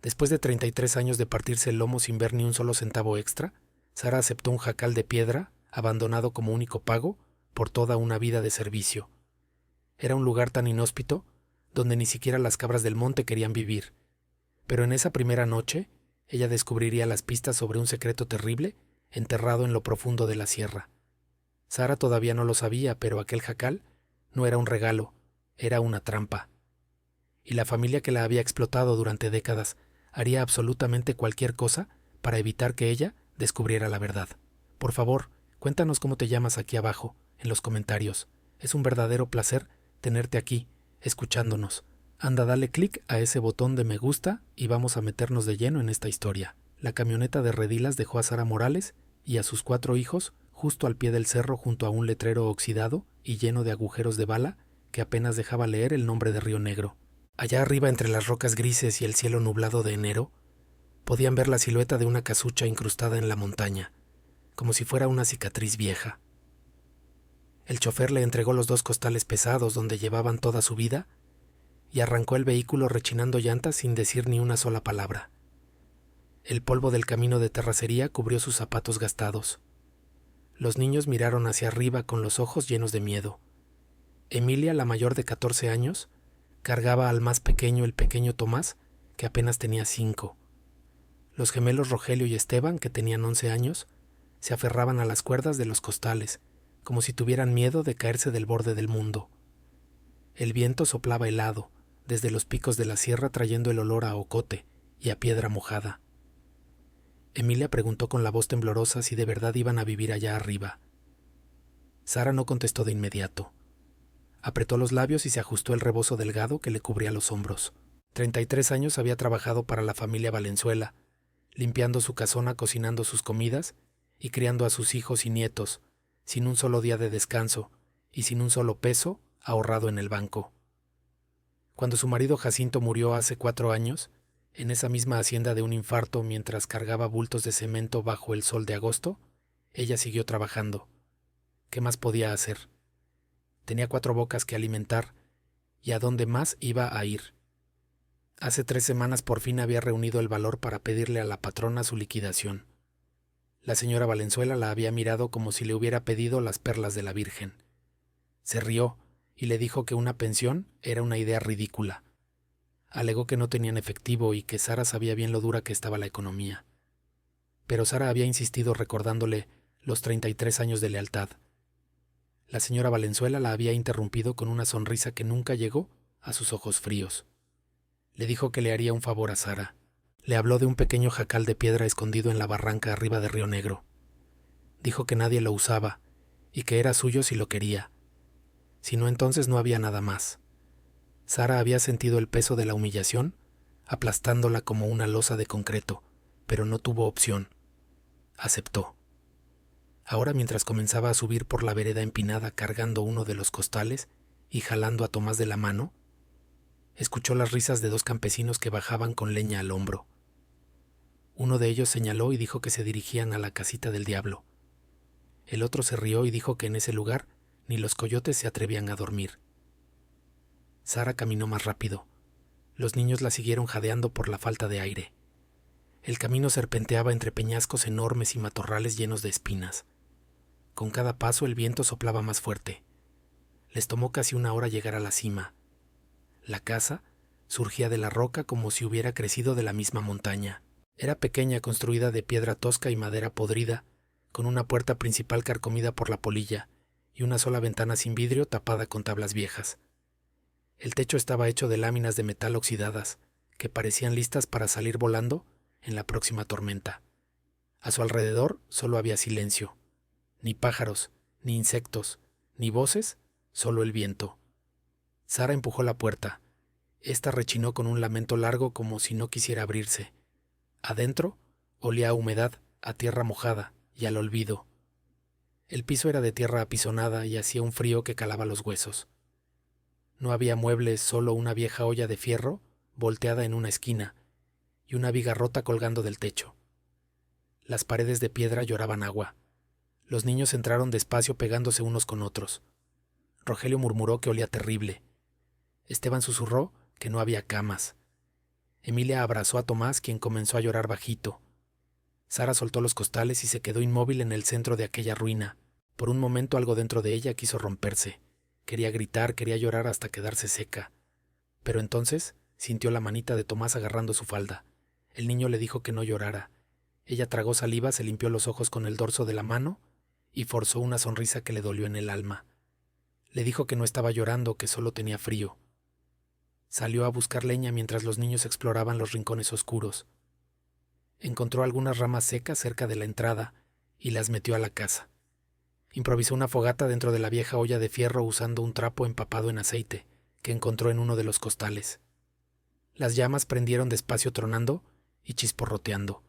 Después de 33 años de partirse el lomo sin ver ni un solo centavo extra, Sara aceptó un jacal de piedra, abandonado como único pago por toda una vida de servicio. Era un lugar tan inhóspito, donde ni siquiera las cabras del monte querían vivir. Pero en esa primera noche, ella descubriría las pistas sobre un secreto terrible enterrado en lo profundo de la sierra. Sara todavía no lo sabía, pero aquel jacal no era un regalo, era una trampa. Y la familia que la había explotado durante décadas haría absolutamente cualquier cosa para evitar que ella descubriera la verdad. Por favor, cuéntanos cómo te llamas aquí abajo, en los comentarios. Es un verdadero placer tenerte aquí, escuchándonos. Anda, dale clic a ese botón de me gusta y vamos a meternos de lleno en esta historia. La camioneta de Redilas dejó a Sara Morales y a sus 4 hijos justo al pie del cerro junto a un letrero oxidado y lleno de agujeros de bala que apenas dejaba leer el nombre de Río Negro. Allá arriba, entre las rocas grises y el cielo nublado de enero, podían ver la silueta de una casucha incrustada en la montaña, como si fuera una cicatriz vieja. El chofer le entregó los 2 costales pesados donde llevaban toda su vida y arrancó el vehículo rechinando llantas sin decir ni una sola palabra. El polvo del camino de terracería cubrió sus zapatos gastados. Los niños miraron hacia arriba con los ojos llenos de miedo. Emilia, la mayor de 14 años, cargaba al más pequeño, el pequeño Tomás, que apenas tenía 5. Los gemelos Rogelio y Esteban, que tenían 11 años, se aferraban a las cuerdas de los costales, como si tuvieran miedo de caerse del borde del mundo. El viento soplaba helado, desde los picos de la sierra trayendo el olor a ocote y a piedra mojada. Emilia preguntó con la voz temblorosa si de verdad iban a vivir allá arriba. Sara no contestó de inmediato. Apretó los labios y se ajustó el rebozo delgado que le cubría los hombros. 33 años había trabajado para la familia Valenzuela, limpiando su casona, cocinando sus comidas y criando a sus hijos y nietos, sin un solo día de descanso y sin un solo peso ahorrado en el banco. Cuando su marido Jacinto murió hace 4 años, en esa misma hacienda de un infarto mientras cargaba bultos de cemento bajo el sol de agosto, ella siguió trabajando. ¿Qué más podía hacer? Tenía 4 bocas que alimentar, y ¿a dónde más iba a ir? Hace 3 semanas por fin había reunido el valor para pedirle a la patrona su liquidación. La señora Valenzuela la había mirado como si le hubiera pedido las perlas de la Virgen. Se rió y le dijo que una pensión era una idea ridícula. Alegó que no tenían efectivo y que Sara sabía bien lo dura que estaba la economía. Pero Sara había insistido recordándole los 33 años de lealtad. La señora Valenzuela la había interrumpido con una sonrisa que nunca llegó a sus ojos fríos. Le dijo que le haría un favor a Sara. Le habló de un pequeño jacal de piedra escondido en la barranca arriba de Río Negro. Dijo que nadie lo usaba y que era suyo si lo quería. Si no, entonces no había nada más. Sara había sentido el peso de la humillación, aplastándola como una losa de concreto, pero no tuvo opción. Aceptó. Ahora, mientras comenzaba a subir por la vereda empinada cargando uno de los costales y jalando a Tomás de la mano, escuchó las risas de 2 campesinos que bajaban con leña al hombro. Uno de ellos señaló y dijo que se dirigían a la casita del diablo. El otro se rió y dijo que en ese lugar ni los coyotes se atrevían a dormir. Sara caminó más rápido. Los niños la siguieron jadeando por la falta de aire. El camino serpenteaba entre peñascos enormes y matorrales llenos de espinas. Con cada paso el viento soplaba más fuerte. Les tomó casi 1 hora llegar a la cima. La casa surgía de la roca como si hubiera crecido de la misma montaña. Era pequeña, construida de piedra tosca y madera podrida, con una puerta principal carcomida por la polilla y una sola ventana sin vidrio tapada con tablas viejas. El techo estaba hecho de láminas de metal oxidadas, que parecían listas para salir volando en la próxima tormenta. A su alrededor solo había silencio. Ni pájaros, ni insectos, ni voces, solo el viento. Sara empujó la puerta. Esta rechinó con un lamento largo como si no quisiera abrirse. Adentro olía a humedad, a tierra mojada y al olvido. El piso era de tierra apisonada y hacía un frío que calaba los huesos. No había muebles, solo una vieja olla de fierro volteada en una esquina y una viga rota colgando del techo. Las paredes de piedra lloraban agua. Los niños entraron despacio pegándose unos con otros. Rogelio murmuró que olía terrible. Esteban susurró que no había camas. Emilia abrazó a Tomás, quien comenzó a llorar bajito. Sara soltó los costales y se quedó inmóvil en el centro de aquella ruina. Por un momento algo dentro de ella quiso romperse. Quería gritar, quería llorar hasta quedarse seca. Pero entonces sintió la manita de Tomás agarrando su falda. El niño le dijo que no llorara. Ella tragó saliva, se limpió los ojos con el dorso de la mano y forzó una sonrisa que le dolió en el alma. Le dijo que no estaba llorando, que solo tenía frío. Salió a buscar leña mientras los niños exploraban los rincones oscuros. Encontró algunas ramas secas cerca de la entrada y las metió a la casa. Improvisó una fogata dentro de la vieja olla de fierro usando un trapo empapado en aceite que encontró en uno de los costales. Las llamas prendieron despacio tronando y chisporroteando.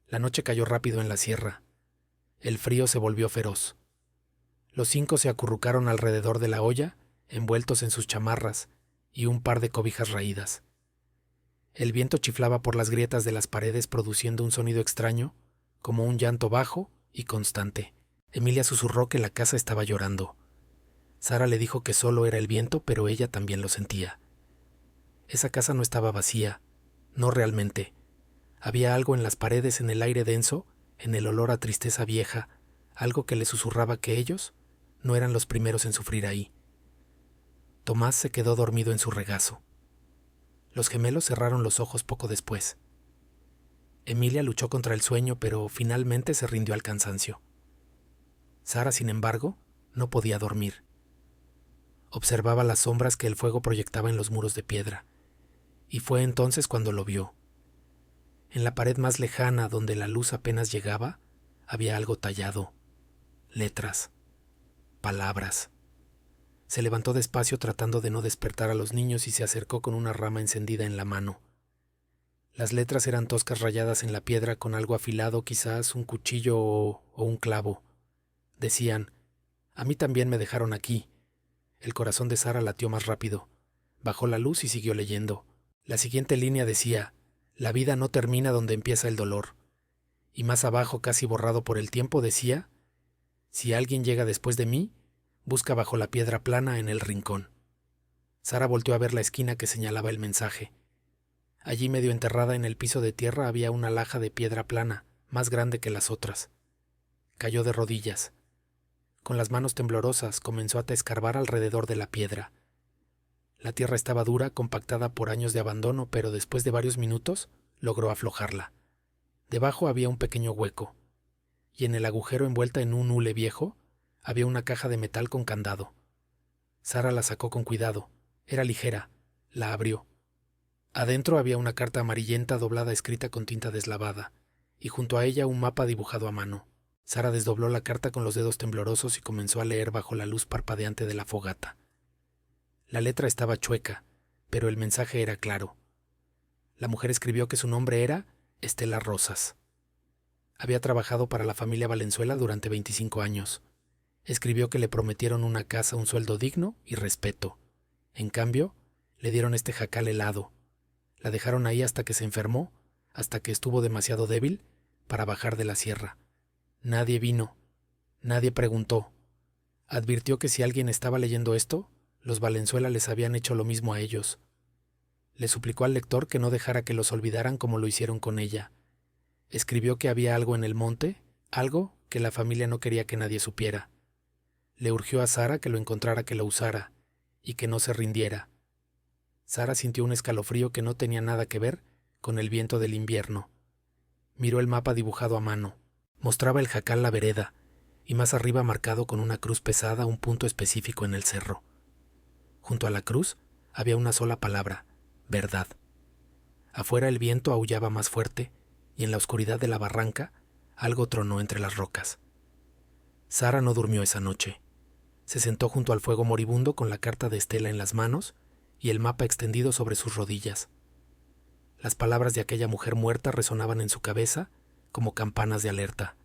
La noche cayó rápido en la sierra. El frío se volvió feroz. Los 5 se acurrucaron alrededor de la olla, envueltos en sus chamarras y un par de cobijas raídas. El viento chiflaba por las grietas de las paredes produciendo un sonido extraño, como un llanto bajo y constante. Emilia susurró que la casa estaba llorando. Sara le dijo que solo era el viento, pero ella también lo sentía. Esa casa no estaba vacía, no realmente. Había algo en las paredes, en el aire denso, en el olor a tristeza vieja, algo que le susurraba que ellos no eran los primeros en sufrir ahí. Tomás se quedó dormido en su regazo. Los gemelos cerraron los ojos poco después. Emilia luchó contra el sueño, pero finalmente se rindió al cansancio. Sara, sin embargo, no podía dormir. Observaba las sombras que el fuego proyectaba en los muros de piedra, y fue entonces cuando lo vio. En la pared más lejana, donde la luz apenas llegaba, había algo tallado, letras, palabras. Se levantó despacio tratando de no despertar a los niños y se acercó con una rama encendida en la mano. Las letras eran toscas rayadas en la piedra con algo afilado, quizás un cuchillo o un clavo. Decían: «A mí también me dejaron aquí». El corazón de Sara latió más rápido. Bajó la luz y siguió leyendo. La siguiente línea decía: «La vida no termina donde empieza el dolor». Y más abajo, casi borrado por el tiempo, decía: «Si alguien llega después de mí, busca bajo la piedra plana en el rincón». Sara volteó a ver la esquina que señalaba el mensaje. Allí, medio enterrada en el piso de tierra, había una laja de piedra plana, más grande que las otras. Cayó de rodillas. Con las manos temblorosas comenzó a escarbar alrededor de la piedra. La tierra estaba dura, compactada por años de abandono, pero después de varios minutos logró aflojarla. Debajo había un pequeño hueco, y en el agujero, envuelta en un hule viejo, había una caja de metal con candado. Sara la sacó con cuidado. Era ligera. La abrió. Adentro había una carta amarillenta doblada escrita con tinta deslavada, y junto a ella un mapa dibujado a mano. Sara desdobló la carta con los dedos temblorosos y comenzó a leer bajo la luz parpadeante de la fogata. La letra estaba chueca, pero el mensaje era claro. La mujer escribió que su nombre era Estela Rosas. Había trabajado para la familia Valenzuela durante 25 años. Escribió que le prometieron una casa, un sueldo digno y respeto. En cambio, le dieron este jacal helado. La dejaron ahí hasta que se enfermó, hasta que estuvo demasiado débil para bajar de la sierra. Nadie vino, nadie preguntó. Advirtió que si alguien estaba leyendo esto, los Valenzuela les habían hecho lo mismo a ellos. Le suplicó al lector que no dejara que los olvidaran como lo hicieron con ella. Escribió que había algo en el monte, algo que la familia no quería que nadie supiera. Le urgió a Sara que lo encontrara, que lo usara, y que no se rindiera. Sara sintió un escalofrío que no tenía nada que ver con el viento del invierno. Miró el mapa dibujado a mano. Mostraba el jacal la vereda, y más arriba, marcado con una cruz pesada, un punto específico en el cerro. Junto a la cruz había una sola palabra: verdad. Afuera el viento aullaba más fuerte, y en la oscuridad de la barranca algo tronó entre las rocas. Sara no durmió esa noche. Se sentó junto al fuego moribundo con la carta de Estela en las manos y el mapa extendido sobre sus rodillas. Las palabras de aquella mujer muerta resonaban en su cabeza como campanas de alerta.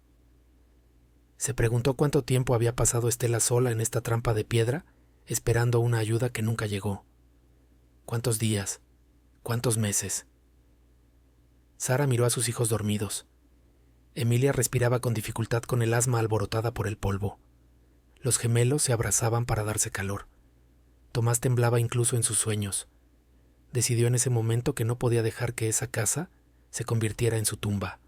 Se preguntó cuánto tiempo había pasado Estela sola en esta trampa de piedra, esperando una ayuda que nunca llegó. ¿Cuántos días? ¿Cuántos meses? Sara miró a sus hijos dormidos. Emilia respiraba con dificultad con el asma alborotada por el polvo. Los gemelos se abrazaban para darse calor. Tomás temblaba incluso en sus sueños. Decidió en ese momento que no podía dejar que esa casa se convirtiera en su tumba.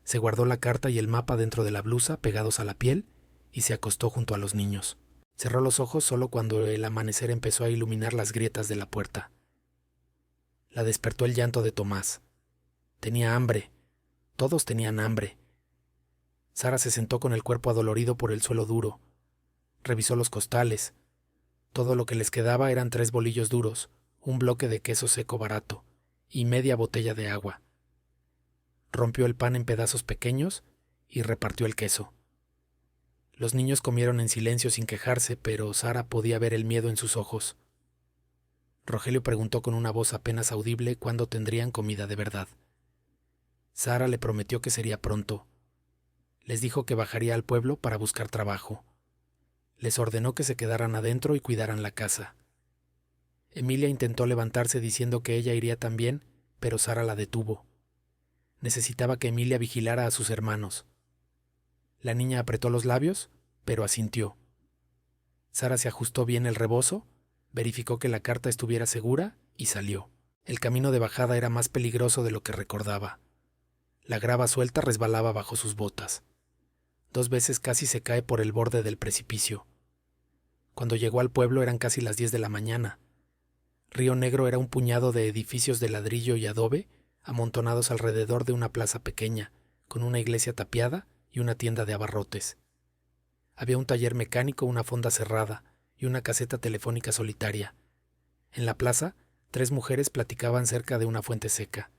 Se guardó la carta y el mapa dentro de la blusa pegados a la piel y se acostó junto a los niños. Cerró los ojos solo cuando el amanecer empezó a iluminar las grietas de la puerta. La despertó el llanto de Tomás. Tenía hambre. Todos tenían hambre. Sara se sentó con el cuerpo adolorido por el suelo duro. Revisó los costales. Todo lo que les quedaba eran 3 bolillos duros, un bloque de queso seco barato y media botella de agua. Rompió el pan en pedazos pequeños y repartió el queso. Los niños comieron en silencio sin quejarse, pero Sara podía ver el miedo en sus ojos. Rogelio preguntó con una voz apenas audible cuándo tendrían comida de verdad. Sara le prometió que sería pronto. Les dijo que bajaría al pueblo para buscar trabajo. Les ordenó que se quedaran adentro y cuidaran la casa. Emilia intentó levantarse diciendo que ella iría también, pero Sara la detuvo. Necesitaba que Emilia vigilara a sus hermanos. La niña apretó los labios, pero asintió. Sara se ajustó bien el rebozo, verificó que la carta estuviera segura y salió. El camino de bajada era más peligroso de lo que recordaba. La grava suelta resbalaba bajo sus botas. 2 veces casi se cae por el borde del precipicio. Cuando llegó al pueblo eran casi las 10 de la mañana. Río Negro era un puñado de edificios de ladrillo y adobe amontonados alrededor de una plaza pequeña, con una iglesia tapiada y una tienda de abarrotes. Había un taller mecánico, una fonda cerrada y una caseta telefónica solitaria. En la plaza, 3 mujeres platicaban cerca de una fuente seca.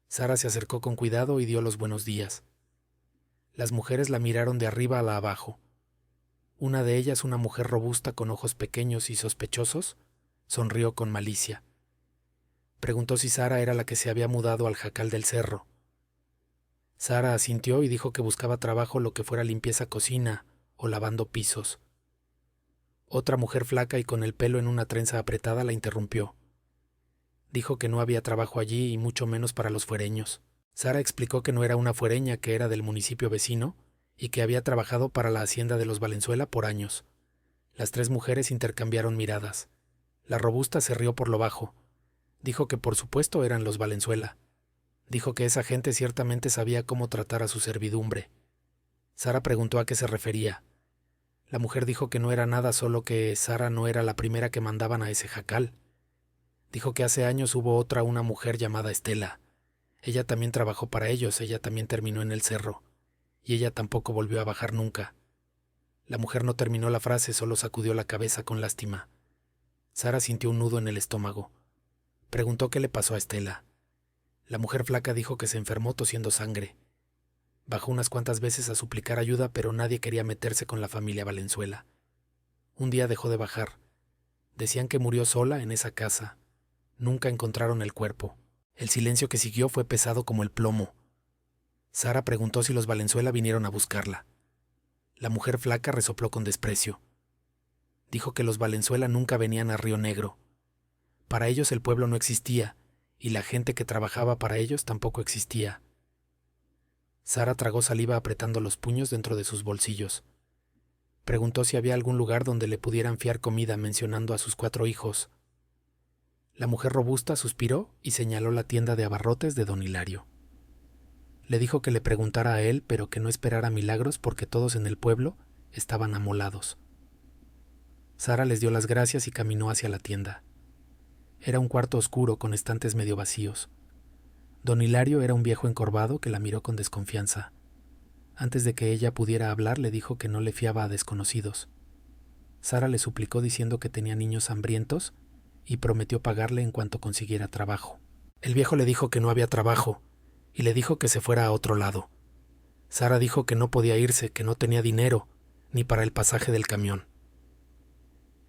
Sara se acercó con cuidado y dio los buenos días. Las mujeres la miraron de arriba a abajo. Una de ellas, una mujer robusta con ojos pequeños y sospechosos, sonrió con malicia. Preguntó si Sara era la que se había mudado al Jacal del Cerro. Sara asintió y dijo que buscaba trabajo, lo que fuera limpieza cocina o lavando pisos. Otra mujer flaca y con el pelo en una trenza apretada la interrumpió. Dijo que no había trabajo allí y mucho menos para los fuereños. Sara explicó que no era una fuereña, que era del municipio vecino y que había trabajado para la hacienda de los Valenzuela por años. Las 3 mujeres intercambiaron miradas. La robusta se rió por lo bajo. Dijo que por supuesto eran los Valenzuela. Dijo que esa gente ciertamente sabía cómo tratar a su servidumbre. Sara preguntó a qué se refería. La mujer dijo que no era nada, solo que Sara no era la primera que mandaban a ese jacal. Dijo que hace años hubo una mujer llamada Estela. Ella también trabajó para ellos, ella también terminó en el cerro. Y ella tampoco volvió a bajar nunca. La mujer no terminó la frase, solo sacudió la cabeza con lástima. Sara sintió un nudo en el estómago. Preguntó qué le pasó a Estela. La mujer flaca dijo que se enfermó tosiendo sangre. Bajó unas cuantas veces a suplicar ayuda, pero nadie quería meterse con la familia Valenzuela. Un día dejó de bajar. Decían que murió sola en esa casa. Nunca encontraron el cuerpo. El silencio que siguió fue pesado como el plomo. Sara preguntó si los Valenzuela vinieron a buscarla. La mujer flaca resopló con desprecio. Dijo que los Valenzuela nunca venían a Río Negro. Para ellos el pueblo no existía, y la gente que trabajaba para ellos tampoco existía. Sara tragó saliva apretando los puños dentro de sus bolsillos. Preguntó si había algún lugar donde le pudieran fiar comida, mencionando a sus 4 hijos. La mujer robusta suspiró y señaló la tienda de abarrotes de don Hilario. Le dijo que le preguntara a él, pero que no esperara milagros porque todos en el pueblo estaban amolados. Sara les dio las gracias y caminó hacia la tienda. Era un cuarto oscuro con estantes medio vacíos. Don Hilario era un viejo encorvado que la miró con desconfianza. Antes de que ella pudiera hablar, le dijo que no le fiaba a desconocidos. Sara le suplicó diciendo que tenía niños hambrientos y prometió pagarle en cuanto consiguiera trabajo. El viejo le dijo que no había trabajo y le dijo que se fuera a otro lado. Sara dijo que no podía irse, que no tenía dinero ni para el pasaje del camión.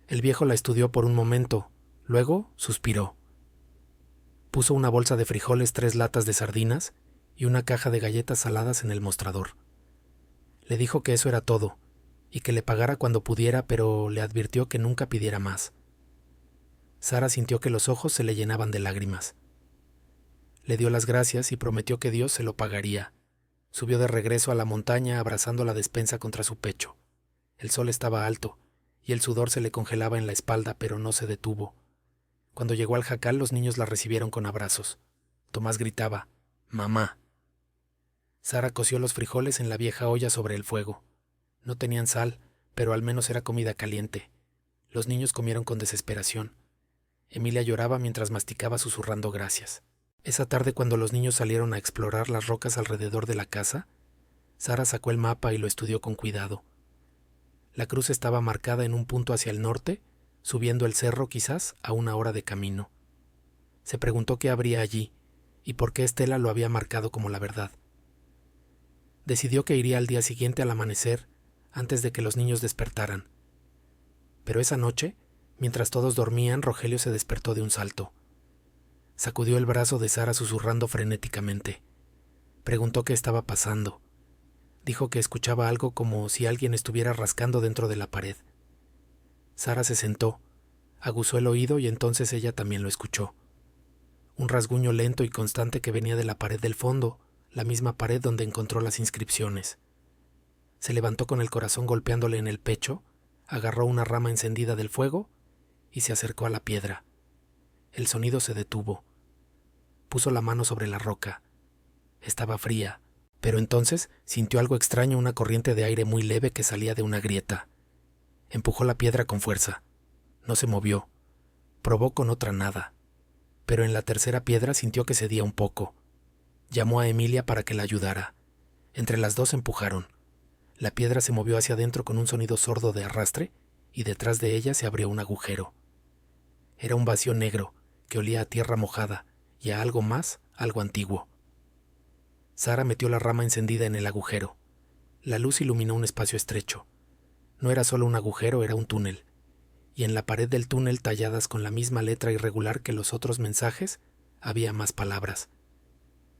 El viejo la estudió por un momento, luego suspiró. Puso una bolsa de frijoles, 3 latas de sardinas y una caja de galletas saladas en el mostrador. Le dijo que eso era todo y que le pagara cuando pudiera, pero le advirtió que nunca pidiera más. Sara sintió que los ojos se le llenaban de lágrimas. Le dio las gracias y prometió que Dios se lo pagaría. Subió de regreso a la montaña abrazando la despensa contra su pecho. El sol estaba alto y el sudor se le congelaba en la espalda, pero no se detuvo. Cuando llegó al jacal, los niños la recibieron con abrazos. Tomás gritaba: «¡Mamá!». Sara coció los frijoles en la vieja olla sobre el fuego. No tenían sal, pero al menos era comida caliente. Los niños comieron con desesperación. Emilia lloraba mientras masticaba susurrando gracias. Esa tarde, cuando los niños salieron a explorar las rocas alrededor de la casa, Sara sacó el mapa y lo estudió con cuidado. La cruz estaba marcada en un punto hacia el norte, subiendo el cerro quizás a 1 hora de camino. Se preguntó qué habría allí y por qué Estela lo había marcado como la verdad. Decidió que iría al día siguiente al amanecer, antes de que los niños despertaran. Pero esa noche, mientras todos dormían, Rogelio se despertó de un salto. Sacudió el brazo de Sara susurrando frenéticamente. Preguntó qué estaba pasando. Dijo que escuchaba algo como si alguien estuviera rascando dentro de la pared. Sara se sentó, aguzó el oído y entonces ella también lo escuchó. Un rasguño lento y constante que venía de la pared del fondo, la misma pared donde encontró las inscripciones. Se levantó con el corazón golpeándole en el pecho, agarró una rama encendida del fuego y se acercó a la piedra. El sonido se detuvo. Puso la mano sobre la roca. Estaba fría, pero entonces sintió algo extraño, una corriente de aire muy leve que salía de una grieta. Empujó la piedra con fuerza. No se movió. Probó con otra nada. Pero en la tercera piedra sintió que cedía un poco. Llamó a Emilia para que la ayudara. Entre las dos empujaron. La piedra se movió hacia adentro con un sonido sordo de arrastre y detrás de ella se abrió un agujero. Era un vacío negro que olía a tierra mojada y a algo más, algo antiguo. Sara metió la rama encendida en el agujero. La luz iluminó un espacio estrecho. No era solo un agujero, era un túnel. Y en la pared del túnel, talladas con la misma letra irregular que los otros mensajes, había más palabras.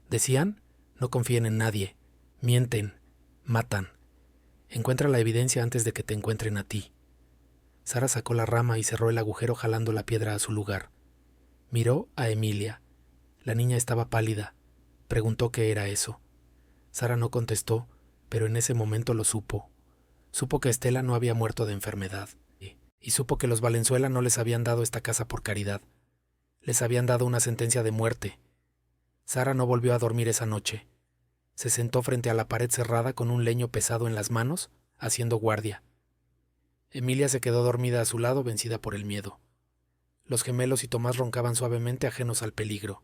Decían: no confíen en nadie, mienten, matan. Encuentra la evidencia antes de que te encuentren a ti. Sara sacó la rama y cerró el agujero jalando la piedra a su lugar. Miró a Emilia. La niña estaba pálida. Preguntó qué era eso. Sara no contestó, pero en ese momento lo supo. Supo que Estela no había muerto de enfermedad. Y supo que los Valenzuela no les habían dado esta casa por caridad. Les habían dado una sentencia de muerte. Sara no volvió a dormir esa noche. Se sentó frente a la pared cerrada con un leño pesado en las manos, haciendo guardia. Emilia se quedó dormida a su lado, vencida por el miedo. Los gemelos y Tomás roncaban suavemente, ajenos al peligro.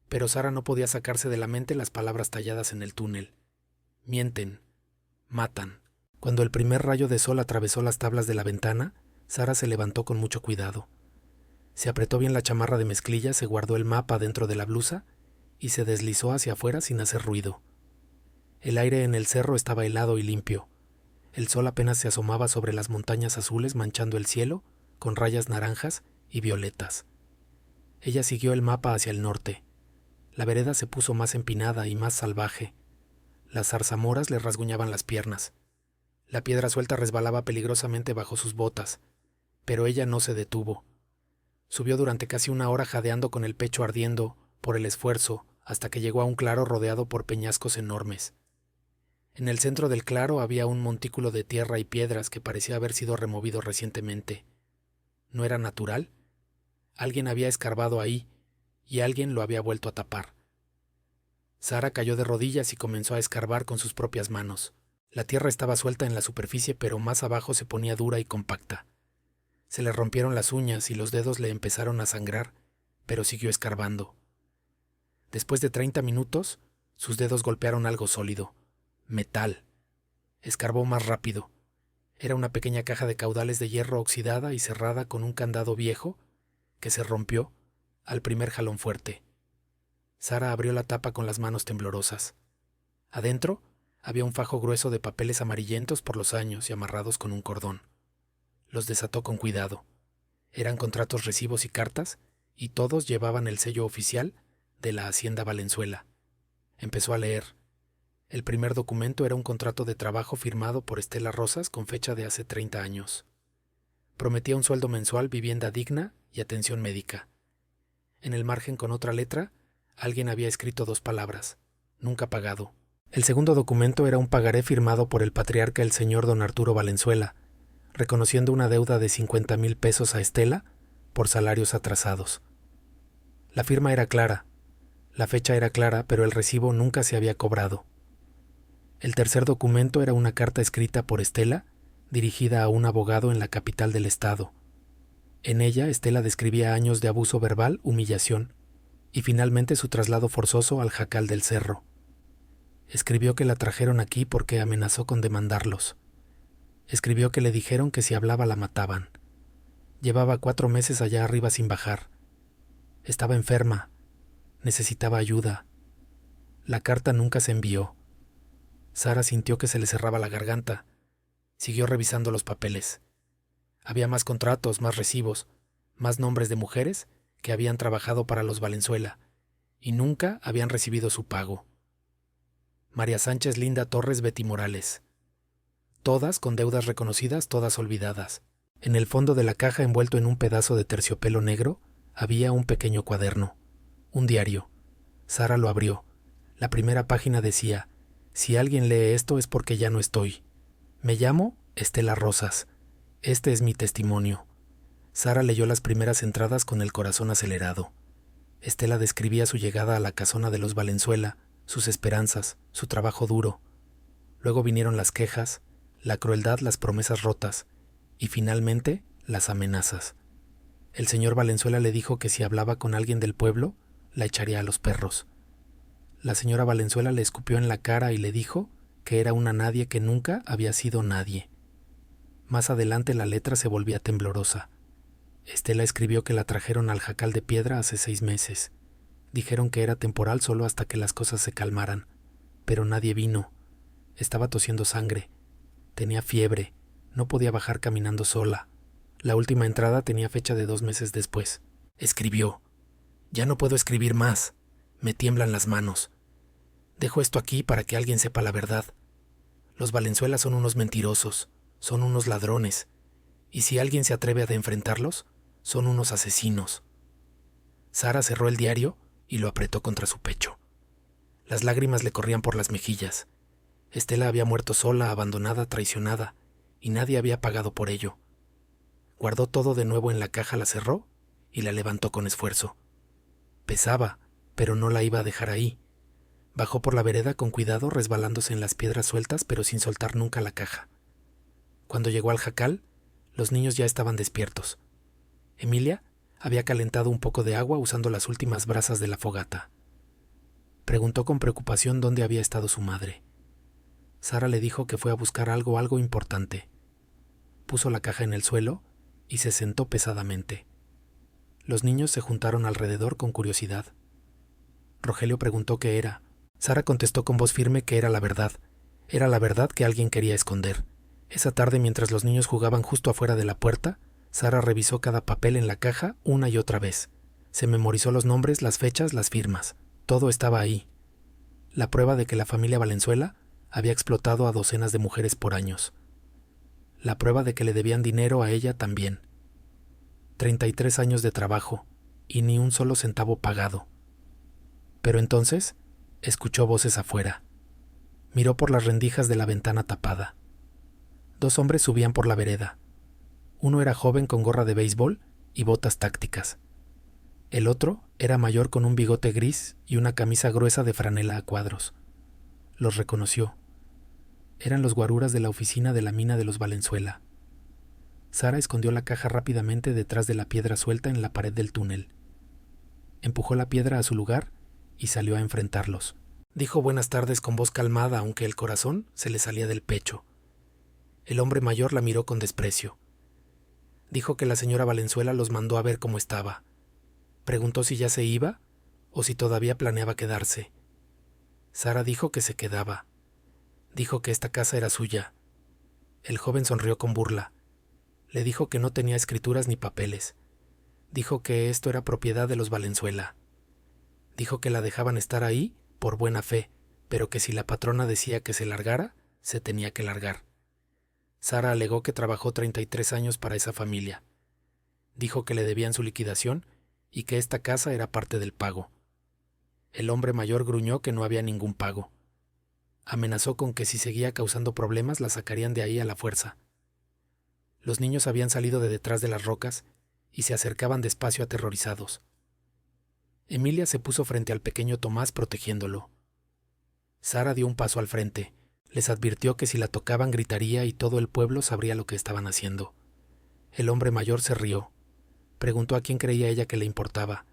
Pero Sara no podía sacarse de la mente las palabras talladas en el túnel. Mienten, matan. Cuando el primer rayo de sol atravesó las tablas de la ventana, Sara se levantó con mucho cuidado. Se apretó bien la chamarra de mezclilla, se guardó el mapa dentro de la blusa y se deslizó hacia afuera sin hacer ruido. El aire en el cerro estaba helado y limpio. El sol apenas se asomaba sobre las montañas azules manchando el cielo con rayas naranjas y violetas. Ella siguió el mapa hacia el norte. La vereda se puso más empinada y más salvaje. Las zarzamoras le rasguñaban las piernas. La piedra suelta resbalaba peligrosamente bajo sus botas, pero ella no se detuvo. Subió durante casi 1 hora jadeando con el pecho ardiendo por el esfuerzo, hasta que llegó a un claro rodeado por peñascos enormes. En el centro del claro había un montículo de tierra y piedras que parecía haber sido removido recientemente. ¿No era natural? Alguien había escarbado ahí, y alguien lo había vuelto a tapar. Sara cayó de rodillas y comenzó a escarbar con sus propias manos. La tierra estaba suelta en la superficie, pero más abajo se ponía dura y compacta. Se le rompieron las uñas y los dedos le empezaron a sangrar, pero siguió escarbando. Después de 30 minutos, sus dedos golpearon algo sólido. Metal. Escarbó más rápido. Era una pequeña caja de caudales de hierro oxidada y cerrada con un candado viejo que se rompió al primer jalón fuerte. Sara abrió la tapa con las manos temblorosas. Adentro había un fajo grueso de papeles amarillentos por los años y amarrados con un cordón. Los desató con cuidado. Eran contratos, recibos y cartas, y todos llevaban el sello oficial de la Hacienda Valenzuela. Empezó a leer. El primer documento era un contrato de trabajo firmado por Estela Rosas con fecha de hace 30 años. Prometía un sueldo mensual, vivienda digna y atención médica. En el margen, con otra letra, alguien había escrito 2 palabras: nunca pagado. El segundo documento era un pagaré firmado por el patriarca, el señor don Arturo Valenzuela, reconociendo una deuda de 50,000 pesos a Estela por salarios atrasados. La firma era clara, la fecha era clara, pero el recibo nunca se había cobrado. El tercer documento era una carta escrita por Estela, dirigida a un abogado en la capital del estado. En ella, Estela describía años de abuso verbal, humillación, y finalmente su traslado forzoso al Jacal del Cerro. Escribió que la trajeron aquí porque amenazó con demandarlos. Escribió que le dijeron que si hablaba la mataban. Llevaba 4 meses allá arriba sin bajar. Estaba enferma. Necesitaba ayuda. La carta nunca se envió. Sara sintió que se le cerraba la garganta. Siguió revisando los papeles. Había más contratos, más recibos, más nombres de mujeres que habían trabajado para los Valenzuela y nunca habían recibido su pago. María Sánchez, Linda Torres, Betty Morales. Todas con deudas reconocidas, todas olvidadas. En el fondo de la caja, envuelto en un pedazo de terciopelo negro, había un pequeño cuaderno, un diario. Sara lo abrió. La primera página decía: si alguien lee esto es porque ya no estoy. Me llamo Estela Rosas. Este es mi testimonio. Sara leyó las primeras entradas con el corazón acelerado. Estela describía su llegada a la casona de los Valenzuela, sus esperanzas, su trabajo duro. Luego vinieron las quejas, la crueldad, las promesas rotas y finalmente las amenazas. El señor Valenzuela le dijo que si hablaba con alguien del pueblo, la echaría a los perros. La señora Valenzuela le escupió en la cara y le dijo que era una nadie que nunca había sido nadie. Más adelante la letra se volvía temblorosa. Estela escribió que la trajeron al Jacal de Piedra hace 6 meses. Dijeron que era temporal solo hasta que las cosas se calmaran, pero nadie vino. Estaba tosiendo sangre. Tenía fiebre. No podía bajar caminando sola. La última entrada tenía fecha de 2 meses después. Escribió: ya no puedo escribir más. Me tiemblan las manos. Dejo esto aquí para que alguien sepa la verdad. Los Valenzuela son unos mentirosos, son unos ladrones, y si alguien se atreve a enfrentarlos, son unos asesinos. Sara cerró el diario y lo apretó contra su pecho. Las lágrimas le corrían por las mejillas. Estela había muerto sola, abandonada, traicionada, y nadie había pagado por ello. Guardó todo de nuevo en la caja, la cerró y la levantó con esfuerzo. Pesaba, pero no la iba a dejar ahí. Bajó por la vereda con cuidado, resbalándose en las piedras sueltas, pero sin soltar nunca la caja. Cuando llegó al jacal, los niños ya estaban despiertos. Emilia había calentado un poco de agua usando las últimas brasas de la fogata. Preguntó con preocupación dónde había estado su madre. Sara le dijo que fue a buscar algo importante. Puso la caja en el suelo y se sentó pesadamente. Los niños se juntaron alrededor con curiosidad. Rogelio preguntó qué era. Sara contestó con voz firme que era la verdad. Era la verdad que alguien quería esconder. Esa tarde, mientras los niños jugaban justo afuera de la puerta, Sara revisó cada papel en la caja una y otra vez. Se memorizó los nombres, las fechas, las firmas. Todo estaba ahí. La prueba de que la familia Valenzuela había explotado a docenas de mujeres por años. La prueba de que le debían dinero a ella también. 33 años de trabajo y ni un solo centavo pagado. Pero entonces escuchó voces afuera. Miró por las rendijas de la ventana tapada. 2 hombres subían por la vereda. Uno era joven con gorra de béisbol y botas tácticas. El otro era mayor con un bigote gris y una camisa gruesa de franela a cuadros. Los reconoció. Eran los guaruras de la oficina de la mina de los Valenzuela. Sara escondió la caja rápidamente detrás de la piedra suelta en la pared del túnel. Empujó la piedra a su lugar y salió a enfrentarlos. Dijo buenas tardes con voz calmada, aunque el corazón se le salía del pecho. El hombre mayor la miró con desprecio. Dijo que la señora Valenzuela los mandó a ver cómo estaba. Preguntó si ya se iba o si todavía planeaba quedarse. Sara dijo que se quedaba. Dijo que esta casa era suya. El joven sonrió con burla. Le dijo que no tenía escrituras ni papeles. Dijo que esto era propiedad de los Valenzuela. Dijo que la dejaban estar ahí por buena fe, pero que si la patrona decía que se largara, se tenía que largar. Sara alegó que trabajó 33 años para esa familia. Dijo que le debían su liquidación y que esta casa era parte del pago. El hombre mayor gruñó que no había ningún pago. Amenazó con que si seguía causando problemas la sacarían de ahí a la fuerza. Los niños habían salido de detrás de las rocas y se acercaban despacio aterrorizados. Emilia se puso frente al pequeño Tomás protegiéndolo. Sara dio un paso al frente. Les advirtió que si la tocaban gritaría y todo el pueblo sabría lo que estaban haciendo. El hombre mayor se rió. Preguntó a quién creía ella que le importaba.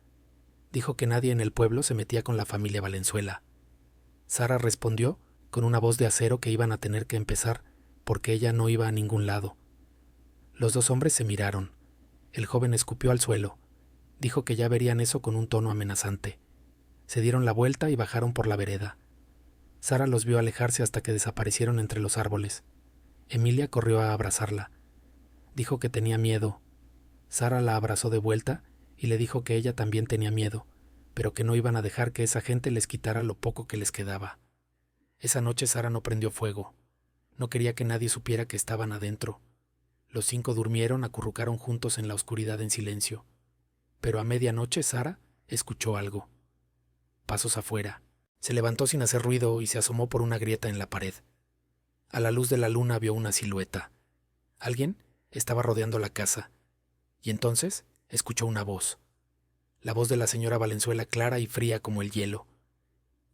Dijo que nadie en el pueblo se metía con la familia Valenzuela. Sara respondió con una voz de acero que iban a tener que empezar porque ella no iba a ningún lado. Los dos hombres se miraron. El joven escupió al suelo. Dijo que ya verían eso con un tono amenazante. Se dieron la vuelta y bajaron por la vereda. Sara los vio alejarse hasta que desaparecieron entre los árboles. Emilia corrió a abrazarla. Dijo que tenía miedo. Sara la abrazó de vuelta y le dijo que ella también tenía miedo, pero que no iban a dejar que esa gente les quitara lo poco que les quedaba. Esa noche Sara no prendió fuego. No quería que nadie supiera que estaban adentro. Los 5 durmieron, acurrucaron juntos en la oscuridad en silencio. Pero a medianoche Sara escuchó algo. Pasos afuera. Se levantó sin hacer ruido y se asomó por una grieta en la pared. A la luz de la luna vio una silueta. Alguien estaba rodeando la casa. Y entonces escuchó una voz. La voz de la señora Valenzuela, clara y fría como el hielo.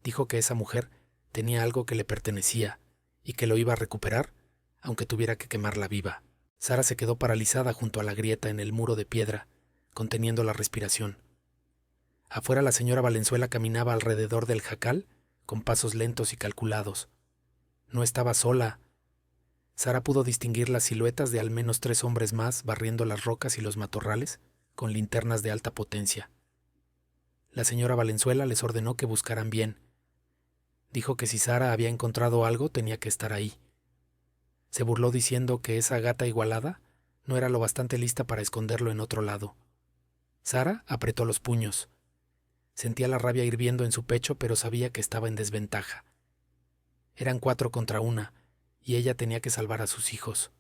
Dijo que esa mujer tenía algo que le pertenecía y que lo iba a recuperar, aunque tuviera que quemarla viva. Sara se quedó paralizada junto a la grieta en el muro de piedra, conteniendo la respiración. Afuera la señora Valenzuela caminaba alrededor del jacal con pasos lentos y calculados. No estaba sola. Sara pudo distinguir las siluetas de al menos 3 hombres más barriendo las rocas y los matorrales con linternas de alta potencia. La señora Valenzuela les ordenó que buscaran bien. Dijo que si Sara había encontrado algo tenía que estar ahí. Se burló diciendo que esa gata igualada no era lo bastante lista para esconderlo en otro lado. Sara apretó los puños. Sentía la rabia hirviendo en su pecho, pero sabía que estaba en desventaja. Eran 4 contra 1, y ella tenía que salvar a sus hijos.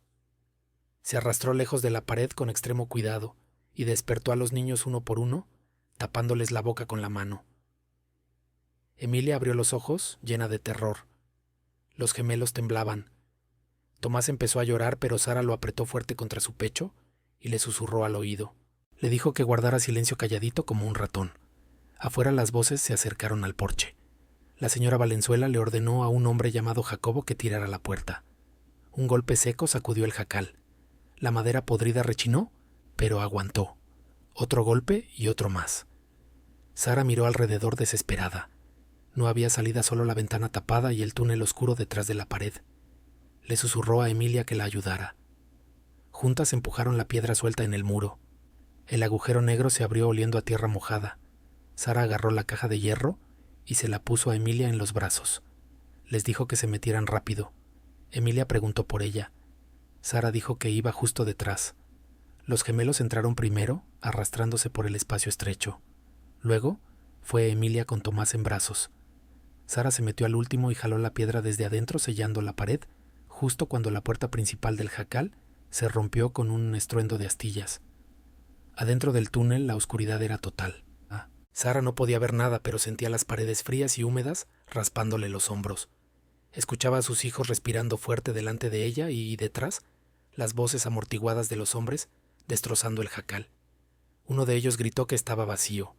Se arrastró lejos de la pared con extremo cuidado, y despertó a los niños uno por uno, tapándoles la boca con la mano. Emilia abrió los ojos, llena de terror. Los gemelos temblaban. Tomás empezó a llorar, pero Sara lo apretó fuerte contra su pecho y le susurró al oído. Le dijo que guardara silencio calladito como un ratón. Afuera las voces se acercaron al porche. La señora Valenzuela le ordenó a un hombre llamado Jacobo que tirara la puerta. Un golpe seco sacudió el jacal. La madera podrida rechinó, pero aguantó. Otro golpe y otro más. Sara miró alrededor desesperada. No había salida, solo la ventana tapada y el túnel oscuro detrás de la pared. Le susurró a Emilia que la ayudara. Juntas empujaron la piedra suelta en el muro. El agujero negro se abrió oliendo a tierra mojada. Sara agarró la caja de hierro y se la puso a Emilia en los brazos. Les dijo que se metieran rápido. Emilia preguntó por ella. Sara dijo que iba justo detrás. Los gemelos entraron primero, arrastrándose por el espacio estrecho. Luego fue Emilia con Tomás en brazos. Sara se metió al último y jaló la piedra desde adentro, sellando la pared, justo cuando la puerta principal del jacal se rompió con un estruendo de astillas. Adentro del túnel la oscuridad era total. Sara no podía ver nada, pero sentía las paredes frías y húmedas raspándole los hombros. Escuchaba a sus hijos respirando fuerte delante de ella y, detrás, las voces amortiguadas de los hombres destrozando el jacal. Uno de ellos gritó que estaba vacío.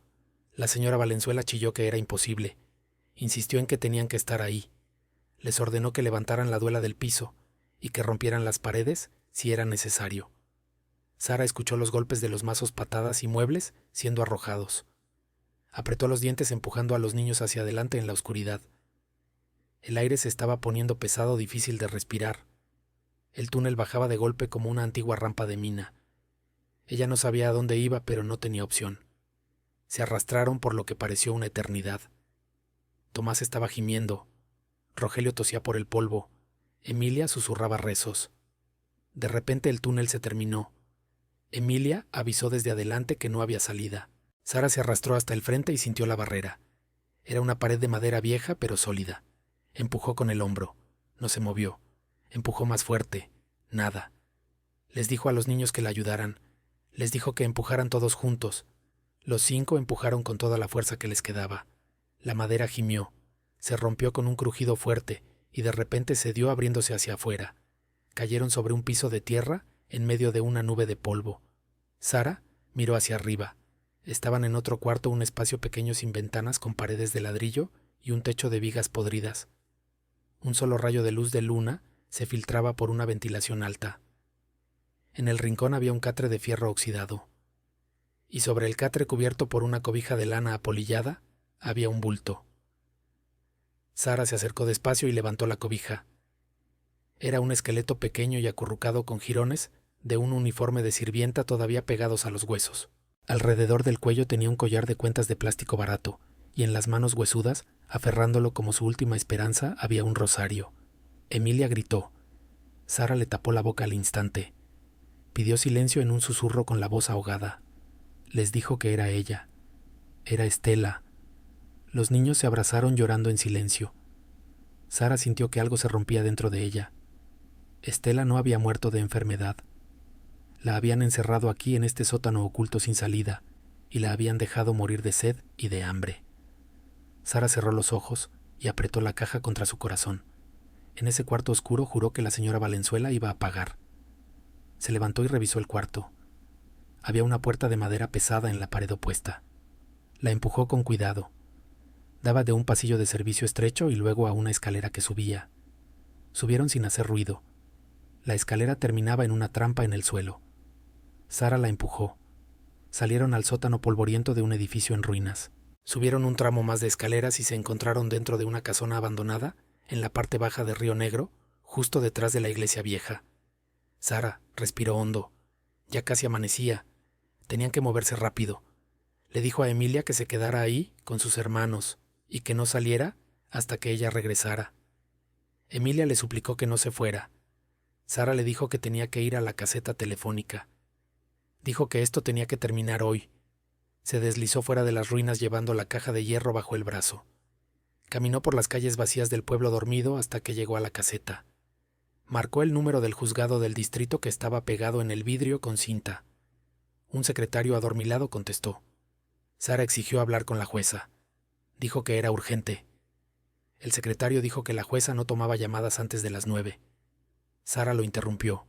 La señora Valenzuela chilló que era imposible. Insistió en que tenían que estar ahí. Les ordenó que levantaran la duela del piso y que rompieran las paredes si era necesario. Sara escuchó los golpes de los mazos, patadas y muebles siendo arrojados. Apretó los dientes empujando a los niños hacia adelante en la oscuridad. El aire se estaba poniendo pesado, difícil de respirar. El túnel bajaba de golpe como una antigua rampa de mina. Ella no sabía a dónde iba, pero no tenía opción. Se arrastraron por lo que pareció una eternidad. Tomás estaba gimiendo. Rogelio tosía por el polvo. Emilia susurraba rezos. De repente el túnel se terminó. Emilia avisó desde adelante que no había salida. Sara se arrastró hasta el frente y sintió la barrera. Era una pared de madera vieja pero sólida. Empujó con el hombro. No se movió. Empujó más fuerte. Nada. Les dijo a los niños que la ayudaran. Les dijo que empujaran todos juntos. Los 5 empujaron con toda la fuerza que les quedaba. La madera gimió. Se rompió con un crujido fuerte y de repente cedió abriéndose hacia afuera. Cayeron sobre un piso de tierra en medio de una nube de polvo. Sara Miró hacia arriba. Estaban en otro cuarto, un espacio pequeño sin ventanas con paredes de ladrillo y un techo de vigas podridas. Un solo rayo de luz de luna se filtraba por una ventilación alta. En el rincón había un catre de fierro oxidado. Y sobre el catre, cubierto por una cobija de lana apolillada, había un bulto. Sara se acercó despacio y levantó la cobija. Era un esqueleto pequeño y acurrucado con jirones de un uniforme de sirvienta todavía pegados a los huesos. Alrededor del cuello tenía un collar de cuentas de plástico barato, y en las manos huesudas, aferrándolo como su última esperanza, había un rosario. Emilia gritó. Sara le tapó la boca al instante. Pidió silencio en un susurro con la voz ahogada. Les dijo que era ella. Era Estela. Los niños se abrazaron llorando en silencio. Sara sintió que algo se rompía dentro de ella. Estela no había muerto de enfermedad. La habían encerrado aquí en este sótano oculto sin salida, y la habían dejado morir de sed y de hambre. Sara cerró los ojos y apretó la caja contra su corazón. En ese cuarto oscuro juró que la señora Valenzuela iba a pagar. Se levantó y revisó el cuarto. Había una puerta de madera pesada en la pared opuesta. La empujó con cuidado. Daba de un pasillo de servicio estrecho y luego a una escalera que subía. Subieron sin hacer ruido. La escalera terminaba en una trampa en el suelo. Sara la empujó. Salieron al sótano polvoriento de un edificio en ruinas. Subieron un tramo más de escaleras y se encontraron dentro de una casona abandonada, en la parte baja de Río Negro, justo detrás de la iglesia vieja. Sara respiró hondo. Ya casi amanecía. Tenían que moverse rápido. Le dijo a Emilia que se quedara ahí con sus hermanos y que no saliera hasta que ella regresara. Emilia le suplicó que no se fuera. Sara le dijo que tenía que ir a la caseta telefónica. Dijo que esto tenía que terminar hoy. Se deslizó fuera de las ruinas llevando la caja de hierro bajo el brazo. Caminó por las calles vacías del pueblo dormido hasta que llegó a la caseta. Marcó el número del juzgado del distrito que estaba pegado en el vidrio con cinta. Un secretario adormilado contestó. Sara exigió hablar con la jueza. Dijo que era urgente. El secretario dijo que la jueza no tomaba llamadas antes de las 9. Sara lo interrumpió.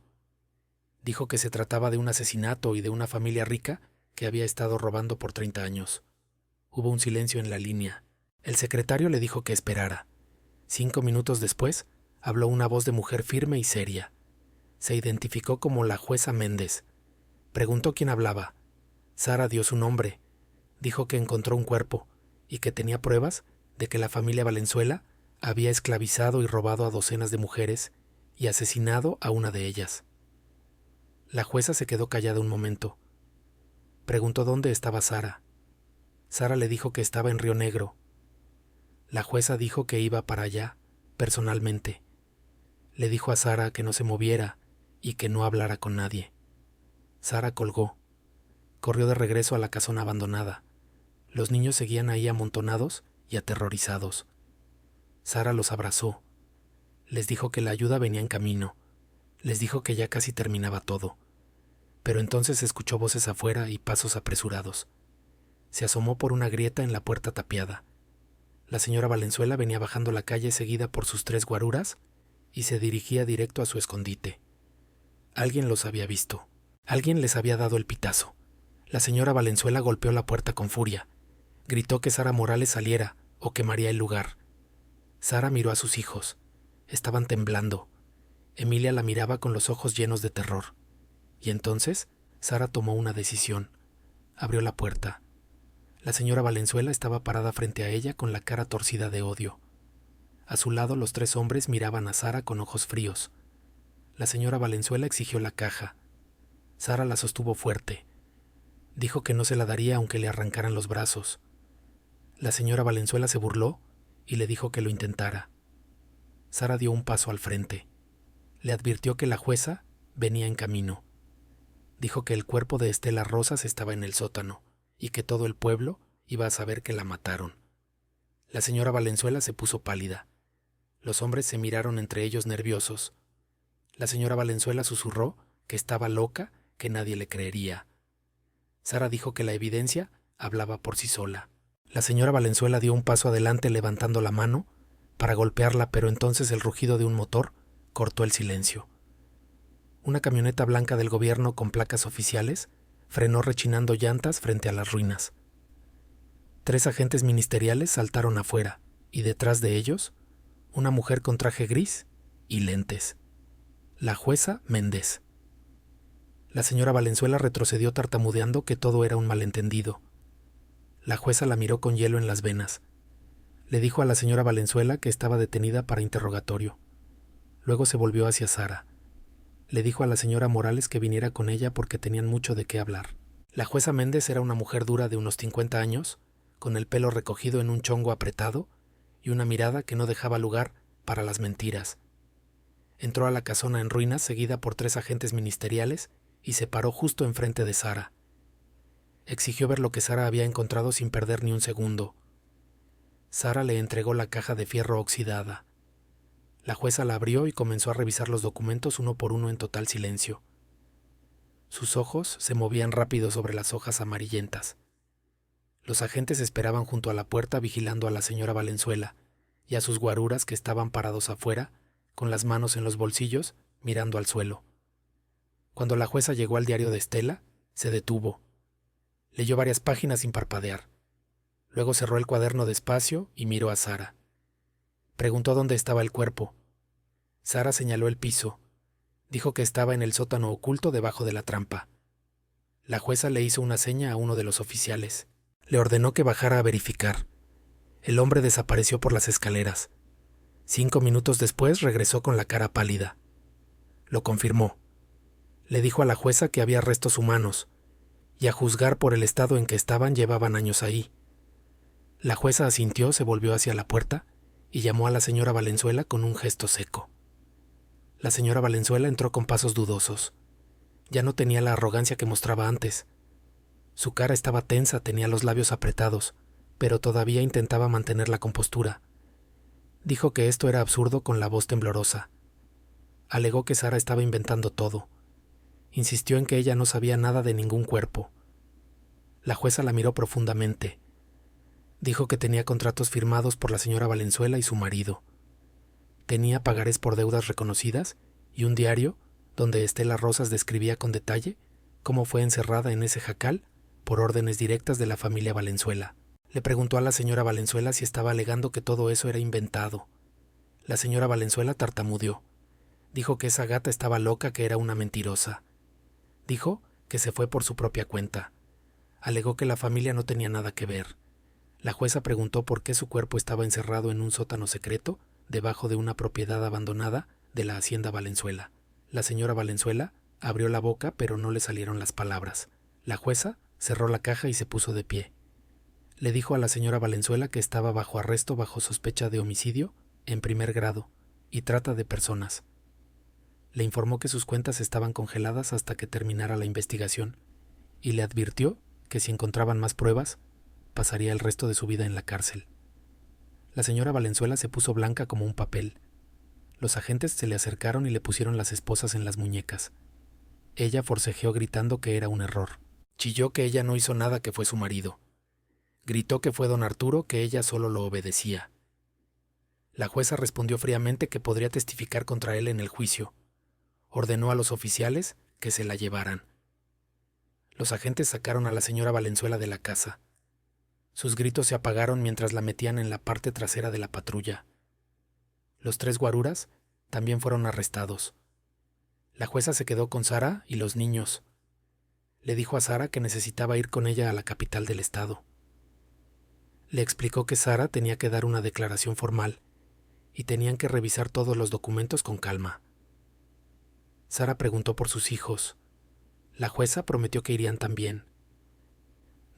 Dijo que se trataba de un asesinato y de una familia rica que había estado robando por 30 años. Hubo un silencio en la línea. El secretario le dijo que esperara. 5 minutos después, habló una voz de mujer firme y seria. Se identificó como la jueza Méndez. Preguntó quién hablaba. Sara dio su nombre. Dijo que encontró un cuerpo y que tenía pruebas de que la familia Valenzuela había esclavizado y robado a docenas de mujeres y asesinado a una de ellas. La jueza se quedó callada un momento. Preguntó dónde estaba Sara. Sara le dijo que estaba en Río Negro. La jueza dijo que iba para allá, personalmente. Le dijo a Sara que no se moviera y que no hablara con nadie. Sara colgó. Corrió de regreso a la casona abandonada. Los niños seguían ahí amontonados y aterrorizados. Sara los abrazó. Les dijo que la ayuda venía en camino. Les dijo que ya casi terminaba todo. Pero entonces escuchó voces afuera y pasos apresurados. Se asomó por una grieta en la puerta tapiada. La señora Valenzuela venía bajando la calle seguida por sus 3 guaruras y se dirigía directo a su escondite. Alguien los había visto. Alguien les había dado el pitazo. La señora Valenzuela golpeó la puerta con furia. Gritó que Sara Morales saliera o quemaría el lugar. Sara miró a sus hijos. Estaban temblando. Emilia la miraba con los ojos llenos de terror. Y entonces Sara tomó una decisión. Abrió la puerta. La señora Valenzuela estaba parada frente a ella con la cara torcida de odio. A su lado los 3 hombres miraban a Sara con ojos fríos. La señora Valenzuela exigió la caja. Sara la sostuvo fuerte. Dijo que no se la daría aunque le arrancaran los brazos. La señora Valenzuela se burló y le dijo que lo intentara. Sara dio un paso al frente. Le advirtió que la jueza venía en camino. Dijo que el cuerpo de Estela Rosas estaba en el sótano y que todo el pueblo iba a saber que la mataron. La señora Valenzuela se puso pálida. Los hombres se miraron entre ellos nerviosos. La señora Valenzuela susurró que estaba loca, que nadie le creería. Sara dijo que la evidencia hablaba por sí sola. La señora Valenzuela dio un paso adelante levantando la mano para golpearla, pero entonces el rugido de un motor cortó el silencio. Una camioneta blanca del gobierno con placas oficiales frenó rechinando llantas frente a las ruinas. 3 agentes ministeriales saltaron afuera, y detrás de ellos, una mujer con traje gris y lentes. La jueza Méndez. La señora Valenzuela retrocedió tartamudeando que todo era un malentendido. La jueza la miró con hielo en las venas. Le dijo a la señora Valenzuela que estaba detenida para interrogatorio. Luego se volvió hacia Sara. Le dijo a la señora Morales que viniera con ella porque tenían mucho de qué hablar. La jueza Méndez era una mujer dura de unos 50 años, con el pelo recogido en un chongo apretado y una mirada que no dejaba lugar para las mentiras. Entró a la casona en ruinas seguida por 3 agentes ministeriales y se paró justo enfrente de Sara. Exigió ver lo que Sara había encontrado sin perder ni un segundo. Sara le entregó la caja de fierro oxidada. La jueza la abrió y comenzó a revisar los documentos uno por uno en total silencio. Sus ojos se movían rápido sobre las hojas amarillentas. Los agentes esperaban junto a la puerta vigilando a la señora Valenzuela y a sus guaruras que estaban parados afuera, con las manos en los bolsillos, mirando al suelo. Cuando la jueza llegó al diario de Estela, se detuvo. Leyó varias páginas sin parpadear. Luego cerró el cuaderno despacio y miró a Sara. Preguntó dónde estaba el cuerpo. Sara señaló el piso. Dijo que estaba en el sótano oculto debajo de la trampa. La jueza le hizo una seña a uno de los oficiales. Le ordenó que bajara a verificar. El hombre desapareció por las escaleras. 5 minutos después regresó con la cara pálida. Lo confirmó. Le dijo a la jueza que había restos humanos, y a juzgar por el estado en que estaban llevaban años ahí. La jueza asintió, se volvió hacia la puerta y llamó a la señora Valenzuela con un gesto seco. La señora Valenzuela entró con pasos dudosos. Ya no tenía la arrogancia que mostraba antes. Su cara estaba tensa, tenía los labios apretados, pero todavía intentaba mantener la compostura. Dijo que esto era absurdo con la voz temblorosa. Alegó que Sara estaba inventando todo. Insistió en que ella no sabía nada de ningún cuerpo. La jueza la miró profundamente. Dijo que tenía contratos firmados por la señora Valenzuela y su marido. Tenía pagarés por deudas reconocidas y un diario donde Estela Rosas describía con detalle cómo fue encerrada en ese jacal por órdenes directas de la familia Valenzuela. Le preguntó a la señora Valenzuela si estaba alegando que todo eso era inventado. La señora Valenzuela tartamudeó. Dijo que esa gata estaba loca, que era una mentirosa. Dijo que se fue por su propia cuenta. Alegó que la familia no tenía nada que ver. La jueza preguntó por qué su cuerpo estaba encerrado en un sótano secreto debajo de una propiedad abandonada de la hacienda Valenzuela. La señora Valenzuela abrió la boca, pero no le salieron las palabras. La jueza cerró la caja y se puso de pie. Le dijo a la señora Valenzuela que estaba bajo arresto bajo sospecha de homicidio en 1er grado y trata de personas. Le informó que sus cuentas estaban congeladas hasta que terminara la investigación y le advirtió que si encontraban más pruebas, pasaría el resto de su vida en la cárcel. La señora Valenzuela se puso blanca como un papel. Los agentes se le acercaron y le pusieron las esposas en las muñecas. Ella forcejeó gritando que era un error. Chilló que ella no hizo nada, que fue su marido. Gritó que fue don Arturo, que ella solo lo obedecía. La jueza respondió fríamente que podría testificar contra él en el juicio. Ordenó a los oficiales que se la llevaran. Los agentes sacaron a la señora Valenzuela de la casa. Sus gritos se apagaron mientras la metían en la parte trasera de la patrulla. Los 3 guaruras también fueron arrestados. La jueza se quedó con Sara y los niños. Le dijo a Sara que necesitaba ir con ella a la capital del estado. Le explicó que Sara tenía que dar una declaración formal y tenían que revisar todos los documentos con calma. Sara preguntó por sus hijos. La jueza prometió que irían también.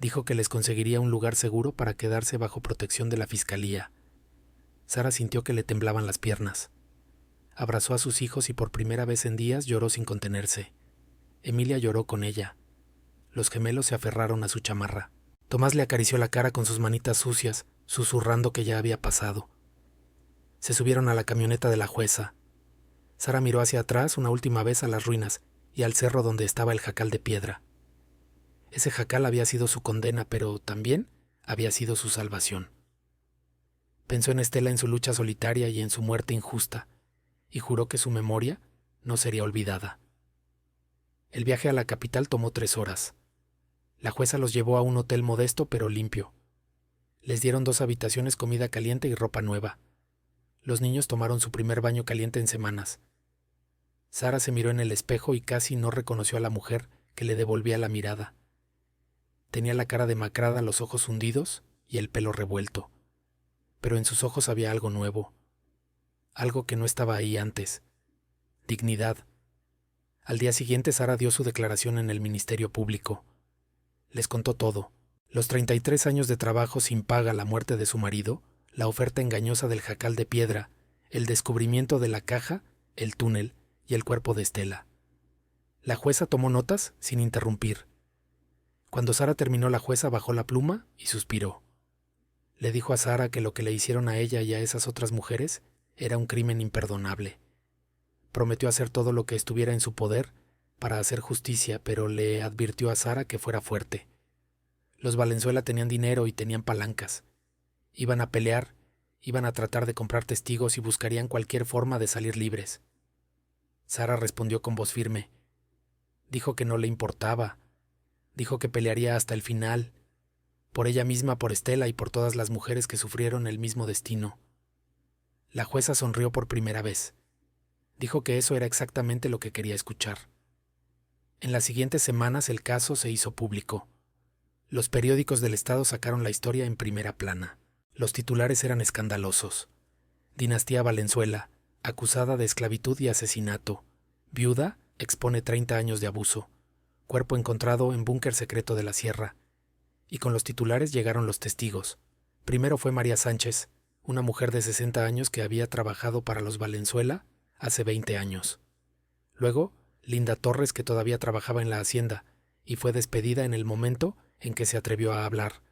Dijo que les conseguiría un lugar seguro para quedarse bajo protección de la fiscalía. Sara sintió que le temblaban las piernas. Abrazó a sus hijos y por primera vez en días lloró sin contenerse. Emilia lloró con ella. Los gemelos se aferraron a su chamarra. Tomás le acarició la cara con sus manitas sucias, susurrando que ya había pasado. Se subieron a la camioneta de la jueza. Sara miró hacia atrás una última vez a las ruinas y al cerro donde estaba el jacal de piedra. Ese jacal había sido su condena, pero también había sido su salvación. Pensó en Estela, en su lucha solitaria y en su muerte injusta, y juró que su memoria no sería olvidada. El viaje a la capital tomó 3 horas. La jueza los llevó a un hotel modesto pero limpio. Les dieron 2 habitaciones, comida caliente y ropa nueva. Los niños tomaron su primer baño caliente en semanas. Sara se miró en el espejo y casi no reconoció a la mujer que le devolvía la mirada. Tenía la cara demacrada, los ojos hundidos y el pelo revuelto. Pero en sus ojos había algo nuevo. Algo que no estaba ahí antes. Dignidad. Al día siguiente Sara dio su declaración en el Ministerio Público. Les contó todo. Los 33 años de trabajo sin paga, la muerte de su marido, la oferta engañosa del jacal de piedra, el descubrimiento de la caja, el túnel y el cuerpo de Estela. La jueza tomó notas sin interrumpir. Cuando Sara terminó, la jueza bajó la pluma y suspiró. Le dijo a Sara que lo que le hicieron a ella y a esas otras mujeres era un crimen imperdonable. Prometió hacer todo lo que estuviera en su poder para hacer justicia, pero le advirtió a Sara que fuera fuerte. Los Valenzuela tenían dinero y tenían palancas. Iban a pelear, iban a tratar de comprar testigos y buscarían cualquier forma de salir libres. Sara respondió con voz firme. Dijo que no le importaba. Dijo que pelearía hasta el final, por ella misma, por Estela y por todas las mujeres que sufrieron el mismo destino. La jueza sonrió por primera vez. Dijo que eso era exactamente lo que quería escuchar. En las siguientes semanas el caso se hizo público. Los periódicos del estado sacaron la historia en primera plana. Los titulares eran escandalosos. Dinastía Valenzuela, acusada de esclavitud y asesinato. Viuda, expone 30 años de abuso. Cuerpo encontrado en búnker secreto de la sierra. Y con los titulares llegaron los testigos. Primero fue María Sánchez, una mujer de 60 años que había trabajado para los Valenzuela hace 20 años. Luego, Linda Torres, que todavía trabajaba en la hacienda, y fue despedida en el momento en que se atrevió a hablar.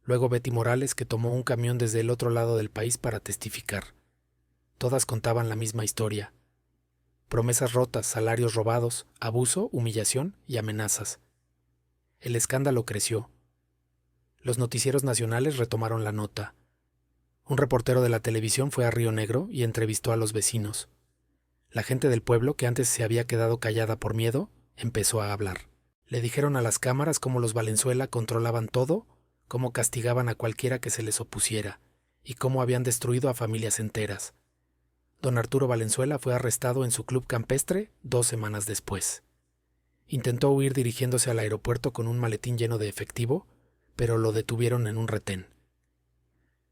Luego Betty Morales, que tomó un camión desde el otro lado del país para testificar. Todas contaban la misma historia. Promesas rotas, salarios robados, abuso, humillación y amenazas. El escándalo creció. Los noticieros nacionales retomaron la nota. Un reportero de la televisión fue a Río Negro y entrevistó a los vecinos. La gente del pueblo, que antes se había quedado callada por miedo, empezó a hablar. Le dijeron a las cámaras cómo los Valenzuela controlaban todo, cómo castigaban a cualquiera que se les opusiera, y cómo habían destruido a familias enteras. Don Arturo Valenzuela fue arrestado en su club campestre 2 semanas después. Intentó huir dirigiéndose al aeropuerto con un maletín lleno de efectivo, pero lo detuvieron en un retén.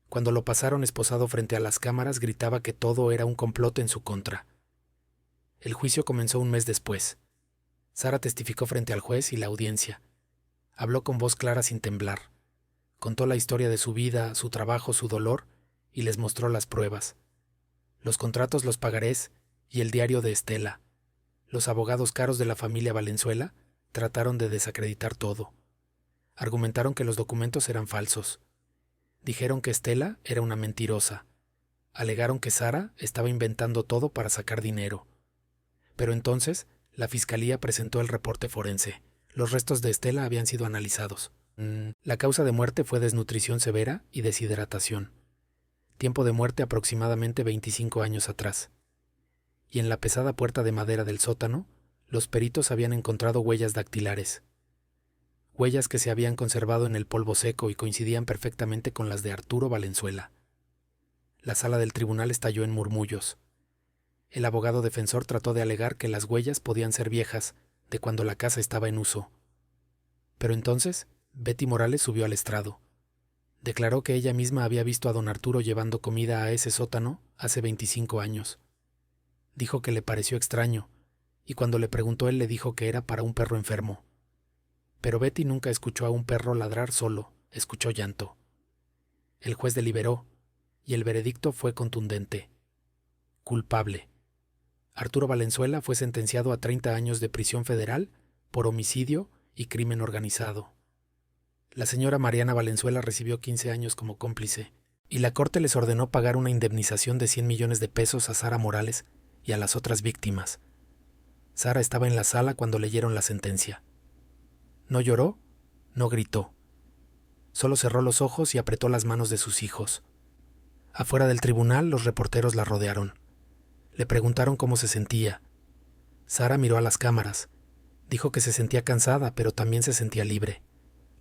Cuando lo pasaron esposado frente a las cámaras, gritaba que todo era un complot en su contra. El juicio comenzó un mes después. Sara testificó frente al juez y la audiencia. Habló con voz clara sin temblar. Contó la historia de su vida, su trabajo, su dolor, y les mostró las pruebas. Los contratos, los pagarés y el diario de Estela. Los abogados caros de la familia Valenzuela trataron de desacreditar todo. Argumentaron que los documentos eran falsos. Dijeron que Estela era una mentirosa. Alegaron que Sara estaba inventando todo para sacar dinero. Pero entonces, la fiscalía presentó el reporte forense. Los restos de Estela habían sido analizados. La causa de muerte fue desnutrición severa y deshidratación. Tiempo de muerte aproximadamente 25 años atrás. Y en la pesada puerta de madera del sótano, los peritos habían encontrado huellas dactilares. Huellas que se habían conservado en el polvo seco y coincidían perfectamente con las de Arturo Valenzuela. La sala del tribunal estalló en murmullos. El abogado defensor trató de alegar que las huellas podían ser viejas, de cuando la casa estaba en uso. Pero entonces, Betty Morales subió al estrado. Declaró que ella misma había visto a don Arturo llevando comida a ese sótano hace 25 años. Dijo que le pareció extraño, y cuando le preguntó él le dijo que era para un perro enfermo. Pero Betty nunca escuchó a un perro ladrar solo, escuchó llanto. El juez deliberó, y el veredicto fue contundente. Culpable. Arturo Valenzuela fue sentenciado a 30 años de prisión federal por homicidio y crimen organizado. La señora Mariana Valenzuela recibió 15 años como cómplice, y la corte les ordenó pagar una indemnización de 100 millones de pesos a Sara Morales y a las otras víctimas. Sara estaba en la sala cuando leyeron la sentencia. No lloró, no gritó. Solo cerró los ojos y apretó las manos de sus hijos. Afuera del tribunal, los reporteros la rodearon. Le preguntaron cómo se sentía. Sara miró a las cámaras. Dijo que se sentía cansada, pero también se sentía libre.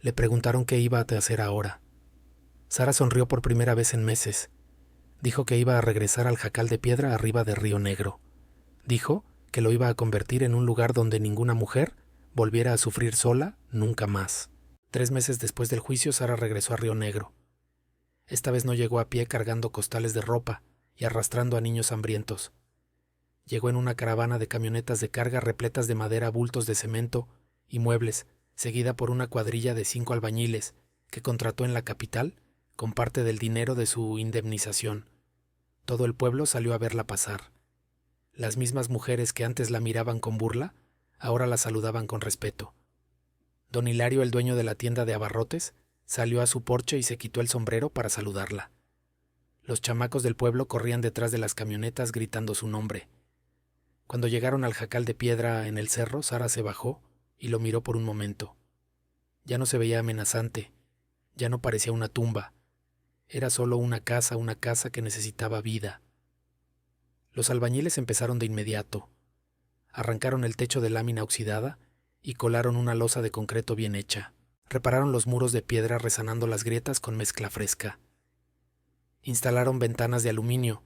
Le preguntaron qué iba a hacer ahora. Sara sonrió por primera vez en meses. Dijo que iba a regresar al Jacal de Piedra arriba de Río Negro. Dijo que lo iba a convertir en un lugar donde ninguna mujer volviera a sufrir sola nunca más. 3 meses después del juicio, Sara regresó a Río Negro. Esta vez no llegó a pie cargando costales de ropa y arrastrando a niños hambrientos. Llegó en una caravana de camionetas de carga repletas de madera, bultos de cemento y muebles, seguida por una cuadrilla de 5 albañiles que contrató en la capital con parte del dinero de su indemnización. Todo el pueblo salió a verla pasar. Las mismas mujeres que antes la miraban con burla, ahora la saludaban con respeto. Don Hilario, el dueño de la tienda de abarrotes, salió a su porche y se quitó el sombrero para saludarla. Los chamacos del pueblo corrían detrás de las camionetas gritando su nombre. Cuando llegaron al Jacal de Piedra en el cerro, Sara se bajó y lo miró por un momento. Ya no se veía amenazante, ya no parecía una tumba. Era solo una casa que necesitaba vida. Los albañiles empezaron de inmediato. Arrancaron el techo de lámina oxidada y colaron una losa de concreto bien hecha. Repararon los muros de piedra rezanando las grietas con mezcla fresca. Instalaron ventanas de aluminio,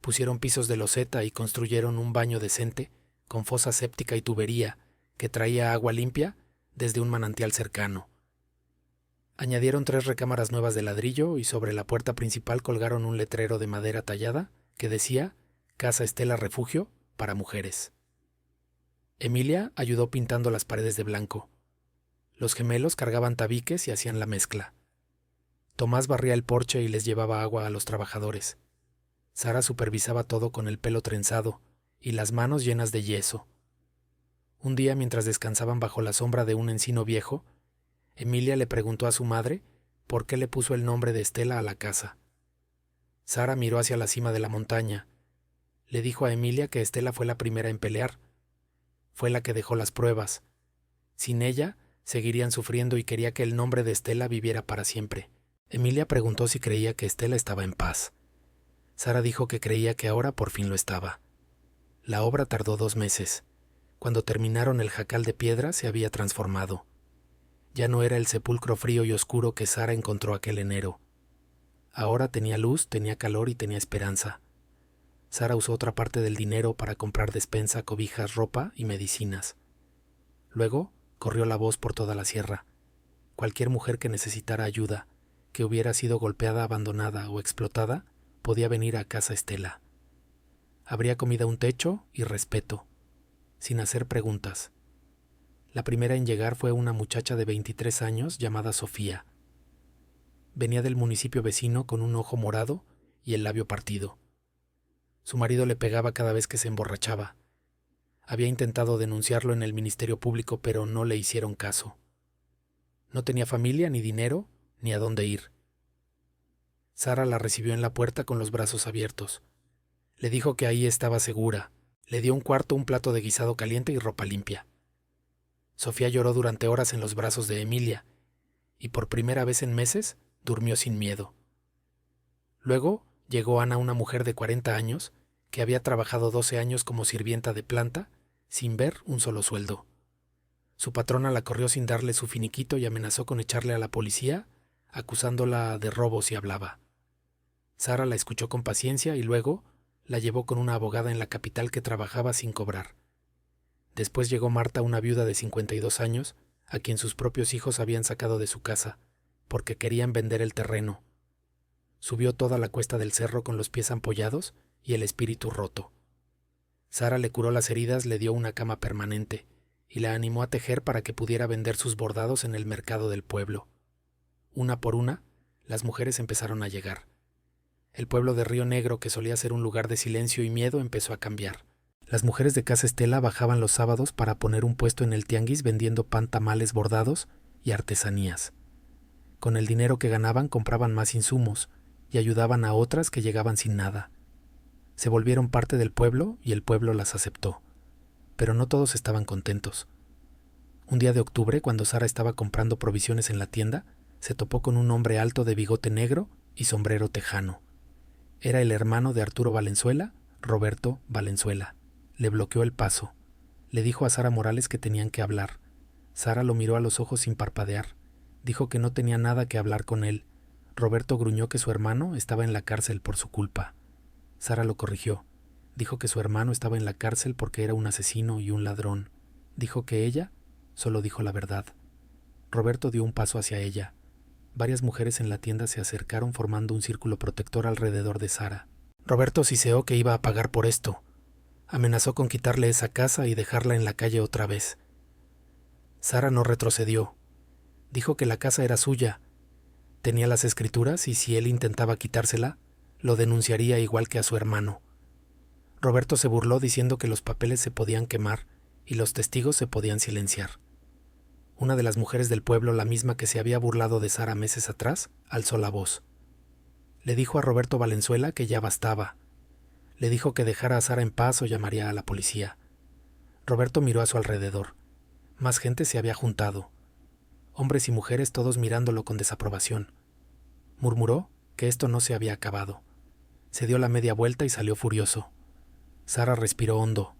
pusieron pisos de loseta y construyeron un baño decente con fosa séptica y tubería que traía agua limpia desde un manantial cercano. Añadieron 3 recámaras nuevas de ladrillo y sobre la puerta principal colgaron un letrero de madera tallada que decía Casa Estela Refugio para mujeres. Emilia ayudó pintando las paredes de blanco. Los gemelos cargaban tabiques y hacían la mezcla. Tomás barría el porche y les llevaba agua a los trabajadores. Sara supervisaba todo con el pelo trenzado y las manos llenas de yeso. Un día, mientras descansaban bajo la sombra de un encino viejo, Emilia le preguntó a su madre por qué le puso el nombre de Estela a la casa. Sara miró hacia la cima de la montaña. Le dijo a Emilia que Estela fue la primera en pelear. Fue la que dejó las pruebas. Sin ella, seguirían sufriendo y quería que el nombre de Estela viviera para siempre. Emilia preguntó si creía que Estela estaba en paz. Sara dijo que creía que ahora por fin lo estaba. La obra tardó 2 meses. Cuando terminaron, el Jacal de Piedra se había transformado. Ya no era el sepulcro frío y oscuro que Sara encontró aquel enero. Ahora tenía luz, tenía calor y tenía esperanza. Sara usó otra parte del dinero para comprar despensa, cobijas, ropa y medicinas. Luego corrió la voz por toda la sierra. Cualquier mujer que necesitara ayuda, que hubiera sido golpeada, abandonada o explotada, podía venir a Casa Estela. Habría comida, un techo y respeto, sin hacer preguntas. La primera en llegar fue una muchacha de 23 años llamada Sofía. Venía del municipio vecino con un ojo morado y el labio partido. Su marido le pegaba cada vez que se emborrachaba. Había intentado denunciarlo en el Ministerio Público, pero no le hicieron caso. No tenía familia, ni dinero, ni a dónde ir. Sara la recibió en la puerta con los brazos abiertos. Le dijo que ahí estaba segura. Le dio un cuarto, un plato de guisado caliente y ropa limpia. Sofía lloró durante horas en los brazos de Emilia, y por primera vez en meses durmió sin miedo. Luego llegó Ana, una mujer de 40 años, que había trabajado 12 años como sirvienta de planta, sin ver un solo sueldo. Su patrona la corrió sin darle su finiquito y amenazó con echarle a la policía, acusándola de robo si hablaba. Sara la escuchó con paciencia y luego la llevó con una abogada en la capital que trabajaba sin cobrar. Después llegó Marta, una viuda de 52 años, a quien sus propios hijos habían sacado de su casa, porque querían vender el terreno. Subió toda la cuesta del cerro con los pies ampollados y el espíritu roto. Sara le curó las heridas, le dio una cama permanente y la animó a tejer para que pudiera vender sus bordados en el mercado del pueblo. Una por una, las mujeres empezaron a llegar. El pueblo de Río Negro, que solía ser un lugar de silencio y miedo, empezó a cambiar. Las mujeres de Casa Estela bajaban los sábados para poner un puesto en el tianguis vendiendo pan, tamales, bordados y artesanías. Con el dinero que ganaban compraban más insumos y ayudaban a otras que llegaban sin nada. Se volvieron parte del pueblo y el pueblo las aceptó. Pero no todos estaban contentos. Un día de octubre, cuando Sara estaba comprando provisiones en la tienda, se topó con un hombre alto de bigote negro y sombrero tejano. Era el hermano de Arturo Valenzuela, Roberto Valenzuela. Le bloqueó el paso. Le dijo a Sara Morales que tenían que hablar. Sara lo miró a los ojos sin parpadear. Dijo que no tenía nada que hablar con él. Roberto gruñó que su hermano estaba en la cárcel por su culpa. Sara lo corrigió. Dijo que su hermano estaba en la cárcel porque era un asesino y un ladrón. Dijo que ella solo dijo la verdad. Roberto dio un paso hacia ella. Varias mujeres en la tienda se acercaron formando un círculo protector alrededor de Sara. Roberto siseó que iba a pagar por esto. Amenazó con quitarle esa casa y dejarla en la calle otra vez. Sara no retrocedió. Dijo que la casa era suya. Tenía las escrituras y si él intentaba quitársela, lo denunciaría igual que a su hermano. Roberto se burló diciendo que los papeles se podían quemar y los testigos se podían silenciar. Una de las mujeres del pueblo, la misma que se había burlado de Sara meses atrás, alzó la voz. Le dijo a Roberto Valenzuela que ya bastaba. Le dijo que dejara a Sara en paz o llamaría a la policía. Roberto miró a su alrededor. Más gente se había juntado. Hombres y mujeres todos mirándolo con desaprobación. Murmuró que esto no se había acabado. Se dio la media vuelta y salió furioso. Sara respiró hondo.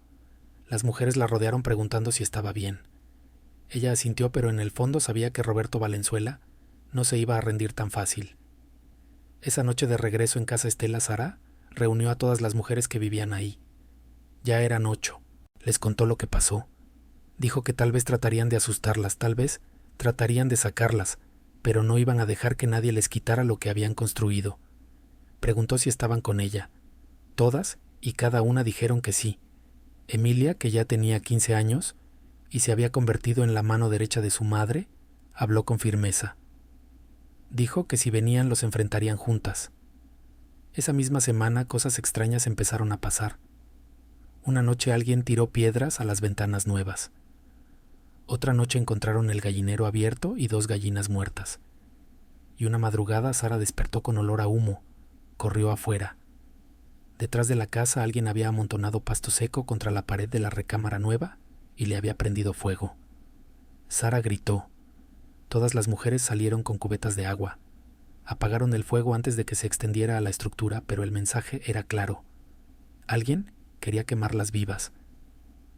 Las mujeres la rodearon preguntando si estaba bien. Ella asintió, pero en el fondo sabía que Roberto Valenzuela no se iba a rendir tan fácil. Esa noche de regreso en casa Estela, Sara reunió a todas las mujeres que vivían ahí. Ya eran 8. Les contó lo que pasó. Dijo que tal vez tratarían de asustarlas, tal vez tratarían de sacarlas, pero no iban a dejar que nadie les quitara lo que habían construido. Preguntó si estaban con ella. Todas y cada una dijeron que sí. Emilia, que ya tenía 15 años y se había convertido en la mano derecha de su madre, habló con firmeza. Dijo que si venían los enfrentarían juntas. Esa misma semana cosas extrañas empezaron a pasar. Una noche alguien tiró piedras a las ventanas nuevas. Otra noche encontraron el gallinero abierto y 2 gallinas muertas. Y una madrugada Sara despertó con olor a humo. Corrió afuera. Detrás de la casa alguien había amontonado pasto seco contra la pared de la recámara nueva y le había prendido fuego. Sara gritó. Todas las mujeres salieron con cubetas de agua. Apagaron el fuego antes de que se extendiera a la estructura, pero el mensaje era claro. Alguien quería quemarlas vivas.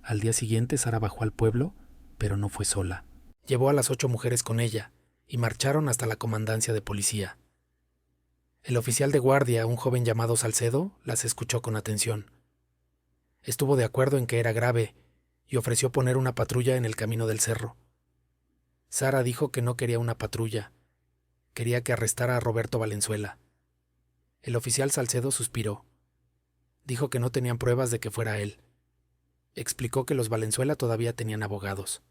Al día siguiente Sara bajó al pueblo, pero no fue sola. Llevó a las 8 mujeres con ella y marcharon hasta la comandancia de policía. El oficial de guardia, un joven llamado Salcedo, las escuchó con atención. Estuvo de acuerdo en que era grave y ofreció poner una patrulla en el camino del cerro. Sara dijo que no quería una patrulla. Quería que arrestara a Roberto Valenzuela. El oficial Salcedo suspiró. Dijo que no tenían pruebas de que fuera él. Explicó que los Valenzuela todavía tenían abogados.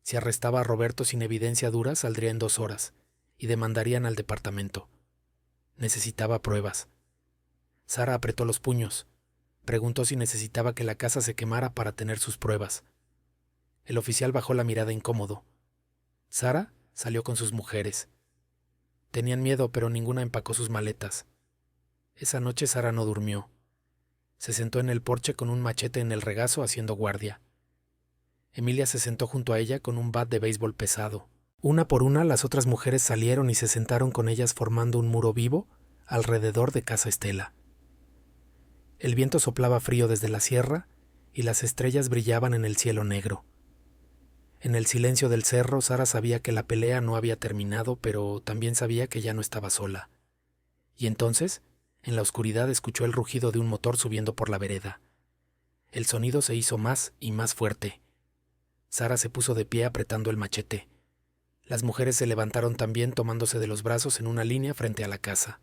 Si arrestaba a Roberto sin evidencia dura, saldría en 2 horas y demandarían al departamento. Necesitaba pruebas. Sara apretó los puños. Preguntó si necesitaba que la casa se quemara para tener sus pruebas. El oficial bajó la mirada incómodo. Sara salió con sus mujeres. Tenían miedo, pero ninguna empacó sus maletas. Esa noche Sara no durmió. Se sentó en el porche con un machete en el regazo haciendo guardia. Emilia se sentó junto a ella con un bat de béisbol pesado. Una por una las otras mujeres salieron y se sentaron con ellas formando un muro vivo alrededor de casa Estela. El viento soplaba frío desde la sierra y las estrellas brillaban en el cielo negro. En el silencio del cerro, Sara sabía que la pelea no había terminado, pero también sabía que ya no estaba sola. Y entonces, en la oscuridad escuchó el rugido de un motor subiendo por la vereda. El sonido se hizo más y más fuerte. Sara se puso de pie apretando el machete. Las mujeres se levantaron también tomándose de los brazos en una línea frente a la casa.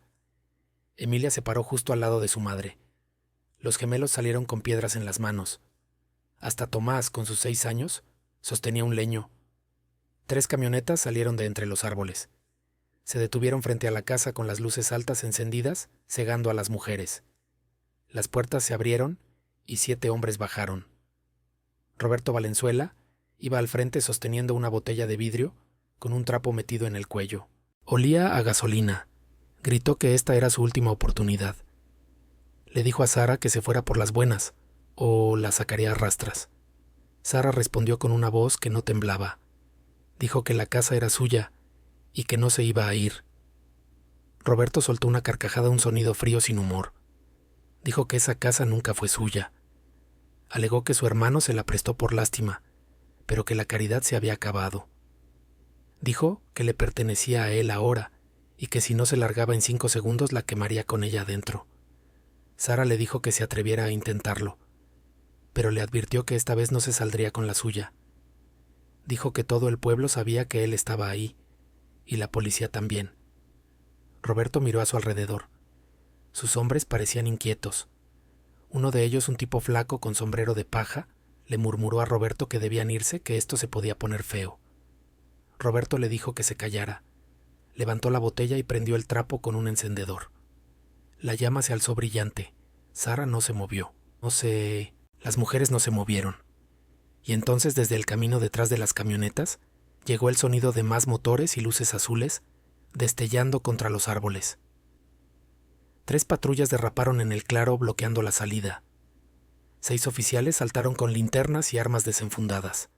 Emilia se paró justo al lado de su madre. Los gemelos salieron con piedras en las manos. Hasta Tomás, con sus 6 años, sostenía un leño. 3 camionetas salieron de entre los árboles. Se detuvieron frente a la casa con las luces altas encendidas, cegando a las mujeres. Las puertas se abrieron y 7 hombres bajaron. Roberto Valenzuela iba al frente sosteniendo una botella de vidrio con un trapo metido en el cuello. Olía a gasolina. Gritó que esta era su última oportunidad. Le dijo a Sara que se fuera por las buenas, o la sacaría a rastras. Sara respondió con una voz que no temblaba. Dijo que la casa era suya y que no se iba a ir. Roberto soltó una carcajada, un sonido frío sin humor. Dijo que esa casa nunca fue suya. Alegó que su hermano se la prestó por lástima, pero que la caridad se había acabado. Dijo que le pertenecía a él ahora y que si no se largaba en 5 segundos la quemaría con ella adentro. Sara le dijo que se atreviera a intentarlo, pero le advirtió que esta vez no se saldría con la suya. Dijo que todo el pueblo sabía que él estaba ahí, y la policía también. Roberto miró a su alrededor. Sus hombres parecían inquietos. Uno de ellos, un tipo flaco con sombrero de paja, le murmuró a Roberto que debían irse, que esto se podía poner feo. Roberto le dijo que se callara. Levantó la botella y prendió el trapo con un encendedor. La llama se alzó brillante. Sara no se movió. Las mujeres no se movieron. Y entonces, desde el camino detrás de las camionetas, llegó el sonido de más motores y luces azules, destellando contra los árboles. 3 patrullas derraparon en el claro, bloqueando la salida. 6 oficiales saltaron con linternas y armas desenfundadas.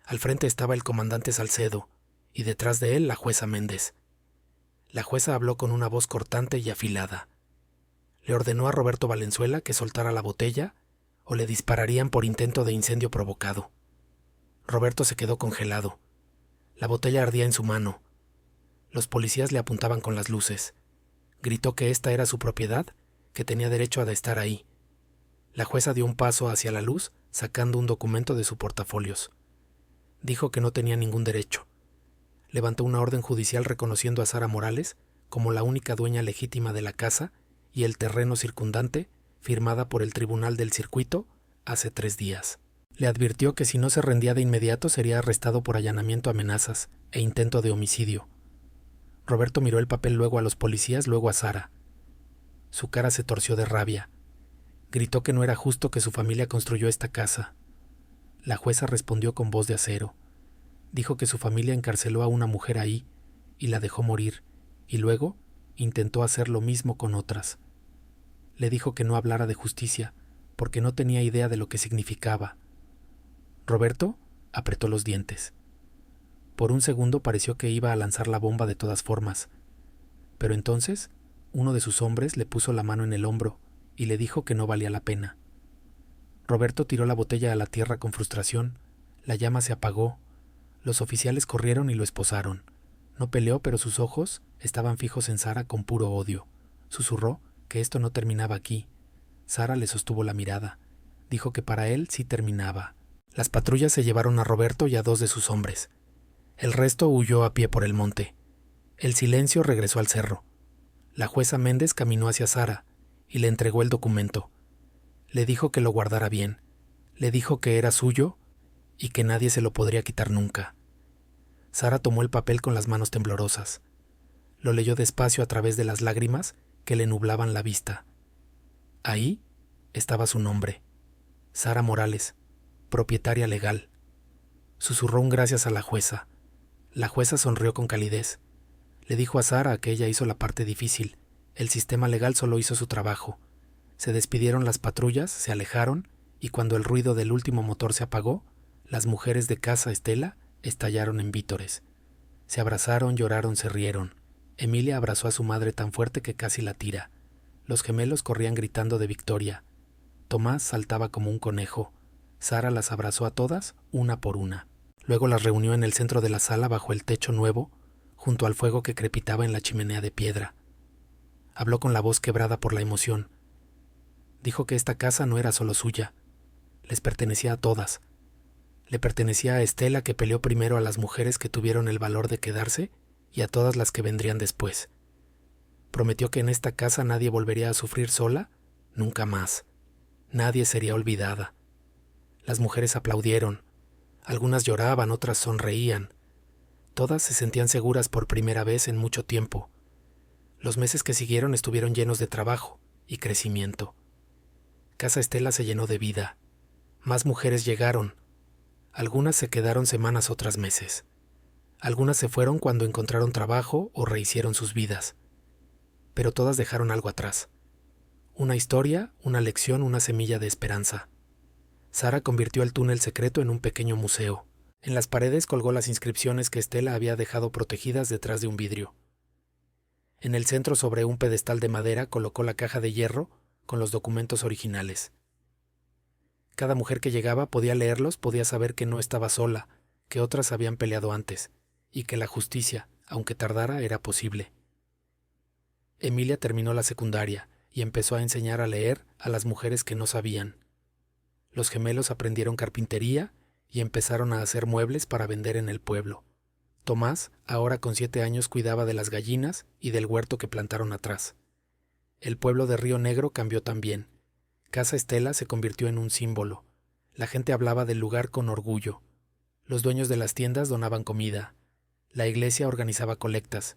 Al frente estaba el comandante Salcedo, y detrás de él la jueza Méndez. La jueza habló con una voz cortante y afilada. Le ordenó a Roberto Valenzuela que soltara la botella o le dispararían por intento de incendio provocado. Roberto se quedó congelado. La botella ardía en su mano. Los policías le apuntaban con las luces. Gritó que esta era su propiedad, que tenía derecho a estar ahí. La jueza dio un paso hacia la luz, sacando un documento de su portafolios. Dijo que no tenía ningún derecho. Levantó una orden judicial reconociendo a Sara Morales como la única dueña legítima de la casa y el terreno circundante, firmada por el Tribunal del Circuito hace 3 días. Le advirtió que si no se rendía de inmediato sería arrestado por allanamiento a amenazas e intento de homicidio. Roberto miró el papel, luego a los policías, luego a Sara. Su cara se torció de rabia. Gritó que no era justo que su familia construyó esta casa. La jueza respondió con voz de acero. Dijo que su familia encarceló a una mujer ahí y la dejó morir, y luego intentó hacer lo mismo con otras. Le dijo que no hablara de justicia, porque no tenía idea de lo que significaba. Roberto apretó los dientes. Por un segundo pareció que iba a lanzar la bomba de todas formas, pero entonces uno de sus hombres le puso la mano en el hombro y le dijo que no valía la pena. Roberto tiró la botella a la tierra con frustración. La llama se apagó. Los oficiales corrieron y lo esposaron. No peleó, pero sus ojos estaban fijos en Sara con puro odio. Susurró que esto no terminaba aquí. Sara le sostuvo la mirada. Dijo que para él sí terminaba. Las patrullas se llevaron a Roberto y a 2 de sus hombres. El resto huyó a pie por el monte. El silencio regresó al cerro. La jueza Méndez caminó hacia Sara y le entregó el documento. Le dijo que lo guardara bien. Le dijo que era suyo y que nadie se lo podría quitar nunca. Sara tomó el papel con las manos temblorosas. Lo leyó despacio a través de las lágrimas que le nublaban la vista. Ahí estaba su nombre: Sara Morales, propietaria legal. Susurró un gracias a la jueza. La jueza sonrió con calidez. Le dijo a Sara que ella hizo la parte difícil. El sistema legal solo hizo su trabajo. Se despidieron las patrullas, se alejaron, y cuando el ruido del último motor se apagó, las mujeres de Casa Estela estallaron en vítores. Se abrazaron, lloraron, se rieron. Emilia abrazó a su madre tan fuerte que casi la tira. Los gemelos corrían gritando de victoria. Tomás saltaba como un conejo. Sara las abrazó a todas, una por una. Luego las reunió en el centro de la sala bajo el techo nuevo, junto al fuego que crepitaba en la chimenea de piedra. Habló con la voz quebrada por la emoción. Dijo que esta casa no era solo suya. Les pertenecía a todas. Le pertenecía a Estela, que peleó primero, a las mujeres que tuvieron el valor de quedarse y a todas las que vendrían después. Prometió que en esta casa nadie volvería a sufrir sola, nunca más. Nadie sería olvidada. Las mujeres aplaudieron. Algunas lloraban, otras sonreían. Todas se sentían seguras por primera vez en mucho tiempo. Los meses que siguieron estuvieron llenos de trabajo y crecimiento. Casa Estela se llenó de vida. Más mujeres llegaron. Algunas se quedaron semanas, otras meses. Algunas se fueron cuando encontraron trabajo o rehicieron sus vidas. Pero todas dejaron algo atrás. Una historia, una lección, una semilla de esperanza. Sara convirtió el túnel secreto en un pequeño museo. En las paredes colgó las inscripciones que Estela había dejado protegidas detrás de un vidrio. En el centro, sobre un pedestal de madera, colocó la caja de hierro con los documentos originales. Cada mujer que llegaba podía leerlos, podía saber que no estaba sola, que otras habían peleado antes, y que la justicia, aunque tardara, era posible. Emilia terminó la secundaria y empezó a enseñar a leer a las mujeres que no sabían. Los gemelos aprendieron carpintería y empezaron a hacer muebles para vender en el pueblo. Tomás, ahora con 7 años, cuidaba de las gallinas y del huerto que plantaron atrás. El pueblo de Río Negro cambió también. Casa Estela se convirtió en un símbolo. La gente hablaba del lugar con orgullo. Los dueños de las tiendas donaban comida. La iglesia organizaba colectas.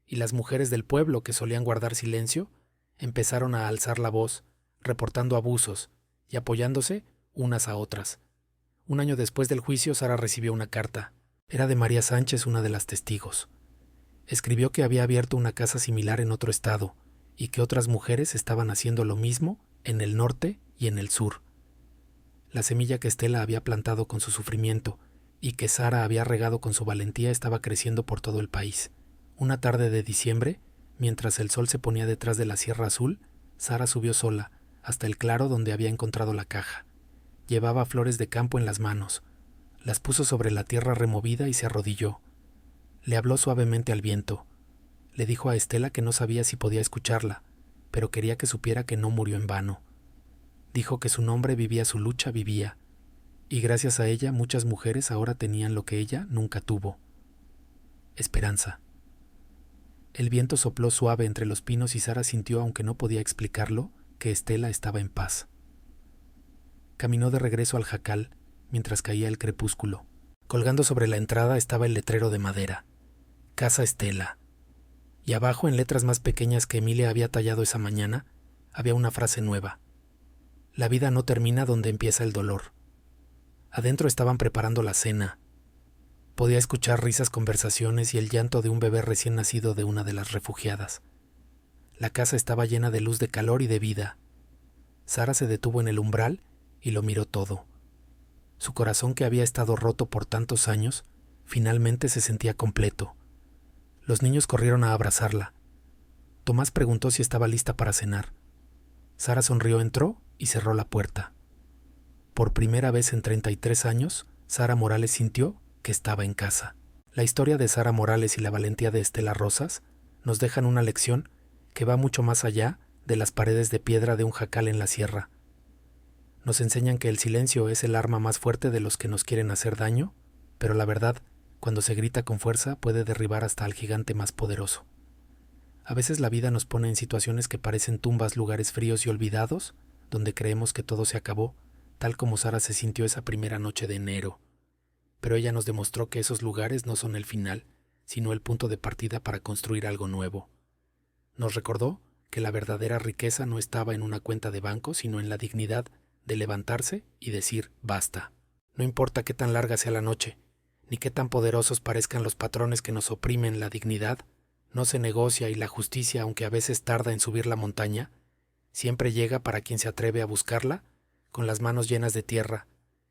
Y las mujeres del pueblo, que solían guardar silencio, empezaron a alzar la voz, reportando abusos y apoyándose unas a otras. Un año después del juicio, Sara recibió una carta. Era de María Sánchez, una de las testigos. Escribió que había abierto una casa similar en otro estado y que otras mujeres estaban haciendo lo mismo en el norte y en el sur. La semilla que Estela había plantado con su sufrimiento y que Sara había regado con su valentía estaba creciendo por todo el país. Una tarde de diciembre, mientras el sol se ponía detrás de la Sierra Azul, Sara subió sola hasta el claro donde había encontrado la caja. Llevaba flores de campo en las manos. Las puso sobre la tierra removida y se arrodilló. Le habló suavemente al viento. Le dijo a Estela que no sabía si podía escucharla, pero quería que supiera que no murió en vano. Dijo que su nombre vivía, su lucha vivía, y gracias a ella muchas mujeres ahora tenían lo que ella nunca tuvo: esperanza. El viento sopló suave entre los pinos y Sara sintió, aunque no podía explicarlo, que Estela estaba en paz. Caminó de regreso al jacal mientras caía el crepúsculo. Colgando sobre la entrada estaba el letrero de madera: Casa Estela. Y abajo, en letras más pequeñas que Emilia había tallado esa mañana, había una frase nueva: la vida no termina donde empieza el dolor. Adentro estaban preparando la cena. Podía escuchar risas, conversaciones y el llanto de un bebé recién nacido de una de las refugiadas. La casa estaba llena de luz, de calor y de vida. Sara se detuvo en el umbral y lo miró todo. Su corazón, que había estado roto por tantos años, finalmente se sentía completo. Los niños corrieron a abrazarla. Tomás preguntó si estaba lista para cenar. Sara sonrió, entró y cerró la puerta. Por primera vez en 33 años, Sara Morales sintió que estaba en casa. La historia de Sara Morales y la valentía de Estela Rosas nos dejan una lección que va mucho más allá de las paredes de piedra de un jacal en la sierra. Nos enseñan que el silencio es el arma más fuerte de los que nos quieren hacer daño, pero la verdad, cuando se grita con fuerza, puede derribar hasta al gigante más poderoso. A veces la vida nos pone en situaciones que parecen tumbas, lugares fríos y olvidados, donde creemos que todo se acabó, tal como Sara se sintió esa primera noche de enero. Pero ella nos demostró que esos lugares no son el final, sino el punto de partida para construir algo nuevo. Nos recordó que la verdadera riqueza no estaba en una cuenta de banco, sino en la dignidad de levantarse y decir basta. No importa qué tan larga sea la noche, ni qué tan poderosos parezcan los patrones que nos oprimen, la dignidad no se negocia, y la justicia, aunque a veces tarda en subir la montaña, siempre llega para quien se atreve a buscarla con las manos llenas de tierra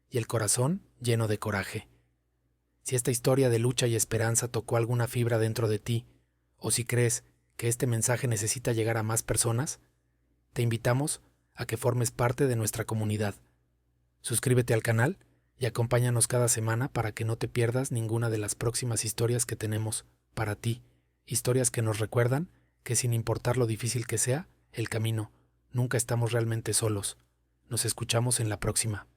y el corazón lleno de coraje. Si esta historia de lucha y esperanza tocó alguna fibra dentro de ti, o si crees que este mensaje necesita llegar a más personas, te invitamos a que formes parte de nuestra comunidad. Suscríbete al canal y acompáñanos cada semana para que no te pierdas ninguna de las próximas historias que tenemos para ti, historias que nos recuerdan que, sin importar lo difícil que sea el camino, nunca estamos realmente solos. Nos escuchamos en la próxima.